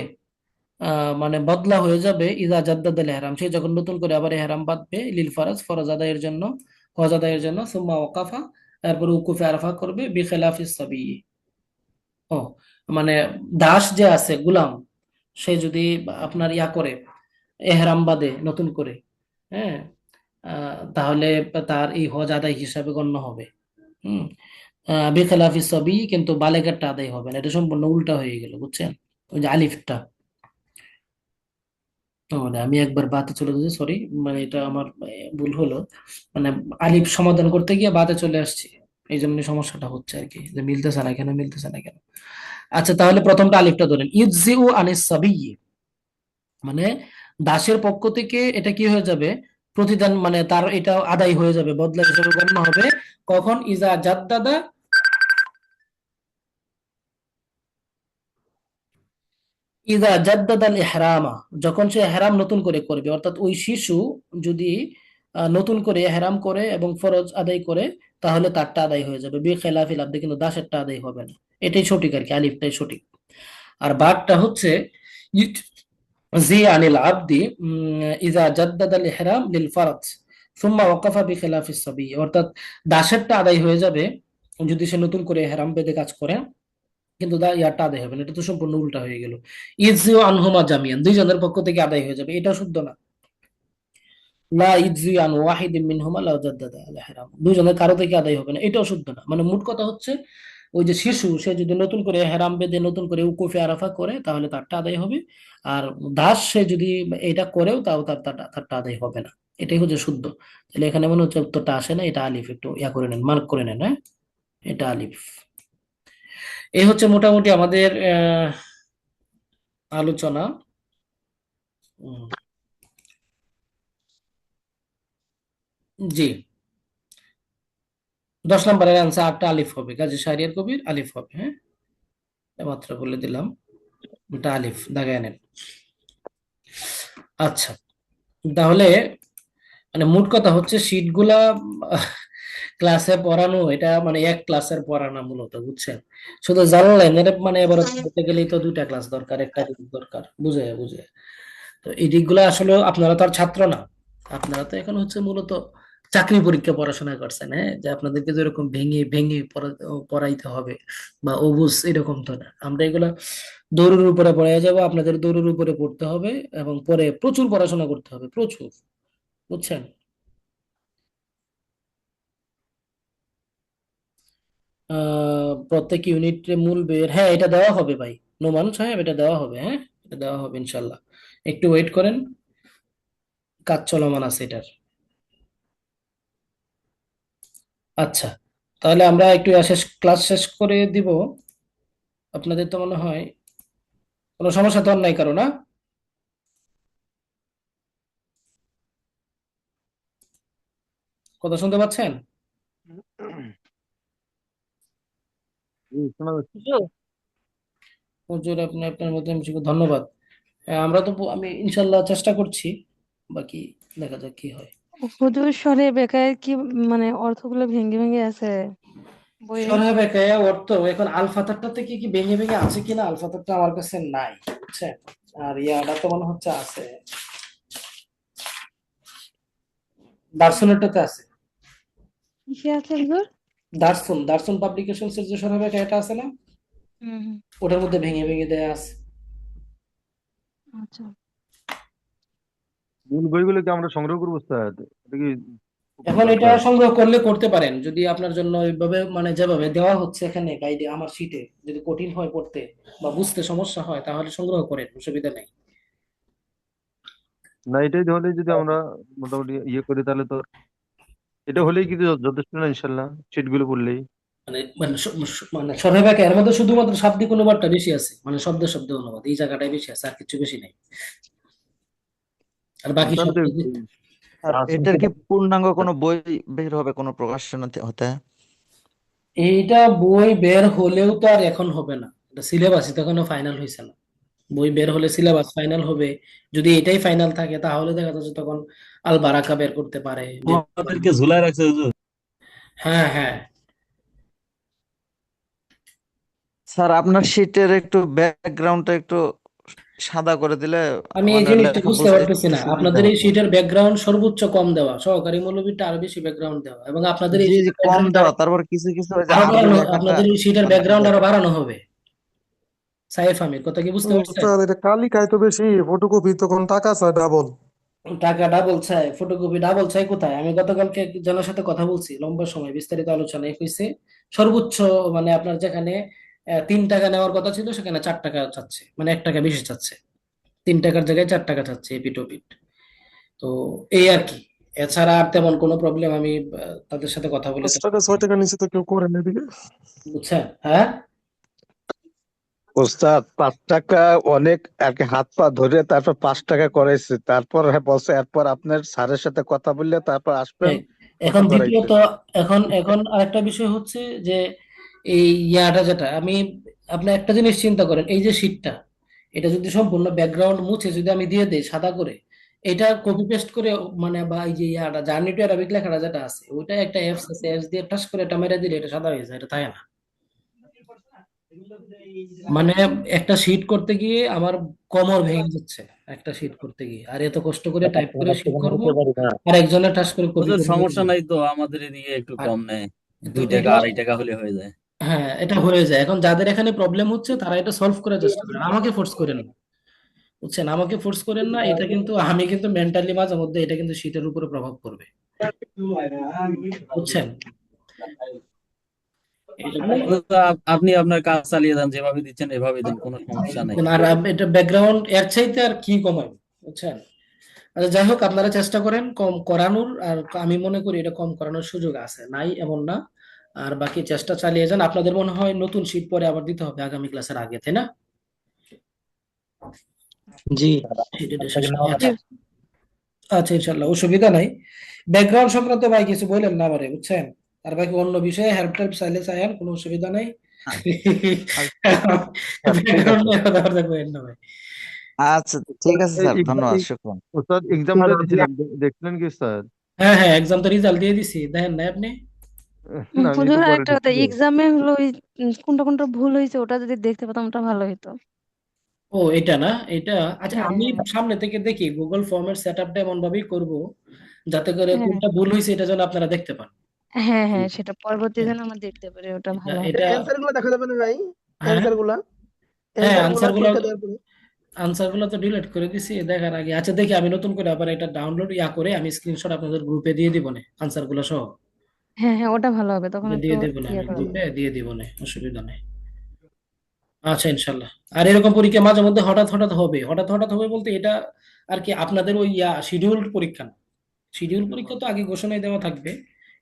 মানে বদলা হয়ে যাবে ইজা জাদ্দাদাল ইহরাম, সে যখন নতুন করে আবার ইহরাম বাঁধবে, লিল ফারাজ ফরজ আদায়ের জন্য, হজ আদায়ের জন্য, সুম্মা ওয়াকাফা তারপর উকুফে আরাফা করবে, বিখিলাফিস সাবিয়্যি। ও মানে দাস যে আছে, গুলাম, সে যদি আপনার ইয়া করে, এহরাম বাঁধে নতুন করে, হ্যাঁ, তাহলে তার এই হজ আদায় হিসাবে গণ্য হবে। হম বেখেলাফি সবই, কিন্তু বালেগারটা আদায় হবে না, এটা সম্পূর্ণ উল্টা হয়ে গেল, বুঝছেন? ওই যে আলিফটা, মানে আমি একবার বাতে চলে গেছি, সরি, মানে এটা আমার ভুল হলো, মানে আলিফ সমাধান করতে গিয়ে বাতে চলে আসছি, এই জন্য সমস্যাটা হচ্ছে আর কি, যে মিলতেছে না কেন, মিলতেছে না কেন। আচ্ছা, তাহলে প্রথমটা আলিফটা ধরেন, ইউজিউ আনিস সাবিয়্যি, মানে দাসের পক্ষ থেকে এটা কি হয়ে যাবে, প্রতিদান, মানে তার এটা আদায় হয়ে যাবে, বদলা হিসেবে গণ্য হবে, কখন, ইজা জাদ্দাদা, ইজা জাদ্দাদাল ইহরামা, যখন সে ইহরাম নতুন করে করবে, অর্থাৎ ওই শিশু যদি নতুন করে ইহরাম করে এবং ফরজ আদায় করে, তাহলে তারটা আদায় হয়ে যাবে, বিখিলাফিল আবদি, কিন্তু দাসেরটা আদায় হবে না। এটাই সঠিক আর কি, আলিফটাই সঠিক। আর বারটা হচ্ছে জি আনিল আবদি ইজা জাদ্দাদাল ইহরাম লিল ফারজ সুম্মা ওয়াকাফা বিখিলাফিস সাবি, অর্থাৎ দাসেরটা আদায় হয়ে যাবে যদি সে নতুন করে ইহরাম বেঁধে কাজ করে, কিন্তু ইয়ারটা আদায় হবে না, এটা তো সম্পূর্ণ উল্টা হয়ে গেল। ইজিউ আনহুমা জামিয়ান, দুইজনের পক্ষ থেকে আদায় হয়ে যাবে, এটা শুদ্ধ না। লা ইজিউ আন ওয়াহিদিন মিনহুমা লাউ জাদ্দাদা আল ইহরাম, দুইজনের কারো থেকে আদায় হবে না, এটাও শুদ্ধ না। মানে মোট কথা হচ্ছে, ওই যে শিশু সে যদি নতুন করে হেরাম বেঁধে নতুন করে উকুফে আরাফা করে, তাহলে তারটা আদায় হবে। আর দাস সে যদি এটা করেও, তাও তারটা আদায় হবে না, এটাই হচ্ছে শুদ্ধ। তাহলে এখানে মনে হচ্ছে উত্তরটা আসে না, এটা আলিফ, একটু ইয়া করে নেন, মার্ক করে নেন, হ্যাঁ, এটা আলিফ। এই হচ্ছে মোটামুটি আমাদের আলোচনা। উম, জি, 10 নম্বরের আনসার আটটা আলিফ হবে, কাজী শাহরিয়ার কবির আলিফ হবে, হ্যাঁ, মাত্র বলে দিলাম, এটা আলিফ, দাগায় নেন। আচ্ছা, তাহলে মানে মোট কথা হচ্ছে শীটগুলা ক্লাসে পড়ানো, এটা মানে এক ক্লাসের পড়ানো মূলত, বুঝছেন? শুধু জানলেন এটা, মানে এবার বলতে গেলেই তো 2টা ক্লাস দরকার, একটা দিক দরকার, বুঝে বুঝে। তো এই দিকগুলো আসলে আপনারা তো আর ছাত্র না, আপনারা তো এখন হচ্ছে মূলত চাকরি পরীক্ষা পড়াশোনা করছেন, হ্যাঁ, যে আপনাদেরকে যেরকম ভেঙে ভেঙে পড়াইতে হবে বা অবুঝ, এরকম তো না। আমরা এগুলা দৌড়ের উপরে পড়ে যাবো, আপনাদের দৌড়ের উপরে পড়তে হবে, এবং পরে প্রচুর পড়াশোনা করতে হবে, প্রচুর, বুঝছেন? প্রত্যেক ইউনিটে মূল বের, হ্যাঁ, এটা দেওয়া হবে ভাই, নোমান সাহেব, এটা দেওয়া হবে, হ্যাঁ, এটা দেওয়া হবে ইনশাল্লাহ। একটু ওয়েট করেন, কাজ চলমান আছে এটার। আচ্ছা, তাহলে আমরা একটু ক্লাস শেষ করে দিব। আপনাদের তো মনে হয় কোনো সমস্যা তো আর নাই কারো, না? কথা শুনতে পাচ্ছেন? হুজুর, আপনি আপনার মতো ধন্যবাদ। আমরা তো আমি ইনশাল্লাহ চেষ্টা করছি, বাকি দেখা যাক কি হয়। হুজুর সরে বেকায় কি, মানে অর্থগুলো ভেঙে ভেঙে আছে বইয়ে? সরহে বেকায়া অর্থ এখন আলফাতারটা থেকে কি ভেঙে ভেঙে আছে কিনা, আলফাতারটা আমার কাছে নাই, বুঝছেন? আর ইয়াটা তো মনে হচ্ছে আছে, দার্সুনেরটাতে আছে। কিসে আছে হুজুর? দার্সুন পাবলিকেশনস এর যে সরহে বেকায়াটা আছে না, হুম হুম। ওটার মধ্যে ভেঙে ভেঙে দেয়া আছে। আচ্ছা। মূল বইগুলো কি আমরা সংগ্রহ করবো স্যার? এটা কি খুব এখন এটা দরকার? সংগ্রহ করলে করতে পারেন, যদি আপনার জন্য ওইভাবে মানে যেভাবে দেওয়া হচ্ছে এখানে গাইডে আমার শিটে যদি কঠিন হয় পড়তে বা বুঝতে সমস্যা হয় তাহলে সংগ্রহ করেন, অসুবিধা নেই। না, এটাই হলে যদি আমরা মোটামুটি ইয়ে করি তাহলে তো এটা হলেই কিন্তু যথেষ্ট না ইনশাল্লাহ, সিট গুলো পড়লেই। মানে সরলরেখা এর মধ্যে শুধুমাত্র শাব্দিক অনুবাদটা বেশি আছে, মানে শব্দ শব্দ অনুবাদ এই জায়গাটাই বেশি আছে, আর কিছু বেশি নেই। আর বাকি তাহলে সব তো আর এটার কি পূর্ণাঙ্গ কোনো বই বের হবে কোনো প্রকাশনাতে হতে? এইটা বই বের হলেও তো আর এখন হবে না, এটা সিলেবাসই তো এখনো ফাইনাল হয়েছে না। বই বের হলে সিলেবাস ফাইনাল হবে, যদি এটাই ফাইনাল থাকে তাহলে দেখা যাচ্ছে তখন আল বারাকা বের করতে পারে যে। আমাদেরকে ঝুলায় রাখছে হুজুর। হ্যাঁ হ্যাঁ। স্যার আপনার শীটের একটু ব্যাকগ্রাউন্ডটা একটু সাদা করে দিলে আমি এই মানে জিনিসটা লেখা বুঝতে বোঝা পারতেছি একটু না, সুবিধা আপনাদের এই হতো। শীটের ব্যাকগ্রাউন্ড সর্বোচ্চ কম দেওয়া, সহকারী মৌলবীটা আরো বেশি ব্যাকগ্রাউন্ড দেওয়া, এবং আপনাদের এই জি জি শীটের কম ব্যাকগ্রাউন্ড দেওয়া, তারপর কিছু কিছু ওই যে আরো আরবি বাড়ানো, লেখাটা আপনাদের এই শীটের মানে ব্যাকগ্রাউন্ড আরো বাড়ানো হবে। সাইফ আমির কথা কি বুঝতে পারছেন? স্যার এটা কালি খায় তো বেশি, ফটোকপি তখন টাকা চায় ডাবল। টাকা ডাবল চাই, ফটোকপি ডাবল চাই কোথায়? আমি গতকালকে একজনের সাথে কথা বলছি, লম্বা সময় বিস্তারিত আলোচনায় হয়েছে। সর্বোচ্চ মানে আপনার যেখানে 3 টাকা নেওয়ার কথা ছিল সেখানে 4 টাকা চাচ্ছে, মানে 1 টাকা বেশি চাচ্ছে। 3 টাকার জায়গায় 4 টাকা চাচ্ছে এপিট ওপিট। তো এই আর কি, এছাড়া আর তেমন কোনো প্রবলেম আমি তাদের সাথে কথা বলে 5 টাকা 6 টাকা নিচে তো কেউ করে না এদিকে। বুঝছেন? হ্যাঁ ওস্তাদ 5 টাকা অনেক আর কি, হাত পা ধরে তারপর 5 টাকা করাইছে, তারপর হ্যাঁ বলছে এরপর আপনার স্যারের সাথে কথা বললে তারপর আসবেন, এই, কথা এখন করাইতে। দ্বিতীয়ত, এখন এখন আরেকটা বিষয় হচ্ছে যে এই ইয়াটা যেটা আমি, আপনি একটা জিনিস চিন্তা করেন, এই যে শীটটা, এটা যদি সম্পূর্ণ ব্যাকগ্রাউন্ড মুছে যদি আমি দিয়ে দেই সাদা করে, এটা কপি পেস্ট করে, মানে বা এই যে ইয়াটা জার্নি টু অ্যারাবিক লেখাটা যেটা আছে ওইটা একটা অ্যাপস আছে, অ্যাপস দিয়ে টাচ করে এটা মেরে দিলে এটা সাদা হয়ে যায়, এটা থাকে না। মানে একটা শীট করতে গিয়ে আমার কোমর ভেঙে যাচ্ছে, একটা শীট করতে গিয়ে, আর এত কষ্ট করে টাইপ করে শীট করব, আর একজনের টাচ করে কপি হুজুর করে দিয়ে সমস্যা দিব। নাই তো, আমাদের এদিকে একটু আর কম নেয়, তো 2 টাকা এটা, 2.5 টাকা হলে হয়ে যায়। হ্যাঁ এটা হয়ে যায়। এখন যাদের এখানে প্রবলেম হচ্ছে তারা এটা সলভ করার চেষ্টা করেন, আমাকে ফোর্স করেন না। বুঝছেন, আমাকে ফোর্স করেন না, এটা কিন্তু আমি কিন্তু মেন্টালি মাঝে মধ্যে এটা কিন্তু শীতের উপরে প্রভাব পড়বে। বুঝছেন? এই জন্য হুজুর, আপনি আপনার কাজ চালিয়ে যান, যেভাবে দিচ্ছেন এভাবে দেন, কোনো সমস্যা নেই। আর এটা ব্যাকগ্রাউন্ড এর চাইতে আর কি কমাবে? বুঝছেন? আচ্ছা যাই হোক, আপনারা চেষ্টা করেন কম করানোর, আর আমি মনে করি এটা কম করানোর সুযোগ আছে, নাই এমন না। আর বাকি চেষ্টা চালিয়ে যান, আপনাদের মনে হয় নতুন শীট পরে আবার দিতে হবে আগামী ক্লাসের আগে, তাই না? জি। শীটের শেষ আচ্ছা। আচ্ছা ইনশাল্লাহ অসুবিধা নাই। ব্যাকগ্রাউন্ড সংক্রান্ত ভাই কিছু বললেন না আমারে, বুঝছেন? আর বাকি অন্য বিষয়ে হেল্প টেল্প চাইলে চাইেন, কোনো অসুবিধা নাই। ব্যাকগ্রাউন্ড নিয়ে কথাবার্তা কইেন না ভাই। আচ্ছা ঠিক আছে স্যার, ধন্যবাদ, শুক্রান। ওস্তাদ এক্সামটা দিয়েছিলেন, দেখলেন কি স্যার? হ্যাঁ হ্যাঁ, এক্সাম তো রেজাল্ট দিয়ে দিছি, দেখেন না আপনি? না, আমি হুজুর একটু পরে আরেকটা কথা, দেখছি। এক্সামে হলো ওই কোনটা কোনটা ভুল হয়েছে ওটা যদি দেখতে পেতাম ওটা ভালো হতো। ও এটা না, এটা আচ্ছা হ্যাঁ আমি হ্যাঁ সামনে থেকে দেখি গুগল ফর্মের সেট আপটা এমন ভাবেই করবো যাতে করে হ্যাঁ কোনটা ভুল হয়েছে এটা যেন আপনারা দেখতে পান। হ্যাঁ হ্যাঁ, সেটা পরবর্তী দিন আমরা দেখতে পারি, ওটা এটা ভালো হবে। এটা অ্যান্সার গুলো দেখা যাবে না ভাই? হ্যাঁ অ্যান্সার গুলা, হ্যাঁ, অ্যান্সার গুলা আনসার গুলো, পরীক্ষা দেওয়ার পরে। আনসার গুলো তো ডিলিট করে দিছি দেখার আগে। আচ্ছা দেখি আমি নতুন করে আবার এটা ডাউনলোড করে আমি স্ক্রিনশট আপনাদের গ্রুপে দিয়ে দিব না, আনসার গুলো সহ হ্যাঁ হ্যাঁ, ওটা ভালো হবে, তখন এটা একটু দিয়ে দেবো না, ইয়ে আমি করা গ্রুপে যাবে। দিয়ে দিব না, অসুবিধা নেই। আচ্ছা ইনশাল্লাহ। আর এরকম পরীক্ষা মাঝে মধ্যে হঠাৎ হঠাৎ হবে, হঠাৎ হঠাৎ হবে বলতে এটা আর কি আপনাদের ওই শিডিউলড পরীক্ষা না। শিডিউল পরীক্ষা তো আগে ঘোষণায় দেওয়া থাকবে,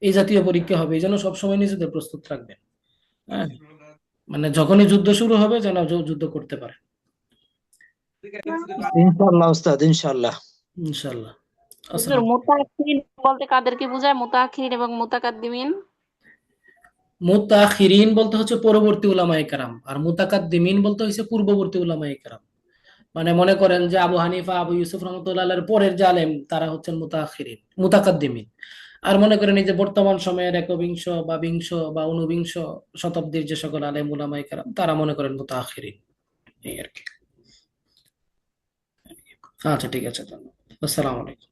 এই জাতীয় পরীক্ষা হবে, এই জন্য সবসময় নিজেদের প্রস্তুত রাখবেন। হ্যাঁ, মানে যখনই যুদ্ধ শুরু হবে যেন যুদ্ধ করতে পারে। ইনশাল্লাহ ওস্তাদ, ইনশাল্লাহ। ইনশাল্লাহ। হুজুর আসসালাম। মুতাআখিরিন বলতে কাদেরকে বোঝায়? মুতাআখিরিন এবং মুতাকাদ্দিমিন? মুতাখিরিন বলতে হচ্ছে পরবর্তী উলামায়ে কেরাম, আর মুতাকাদ্দিমিন বলতে হচ্ছে পূর্ববর্তী উলামায়ে কেরাম। মানে মনে করেন যে আবু হানিফা, আবু ইউসুফ রহমতুল্লাহ আলাইহির পরের যে আলেম তারা হচ্ছেন মুতাখিরিন, মুতাকাদ্দিমিন। আর মনে করেন এই যে বর্তমান সময়ের একবিংশ বা বিংশ বা ঊনবিংশ শতাব্দীর যে সকল আলেম উলামায়ে কেরাম তারা মনে করেন মুতাখিরিন, এই আর কি। আচ্ছা ঠিক আছে, ধন্যবাদ। আসসালামু আলাইকুম।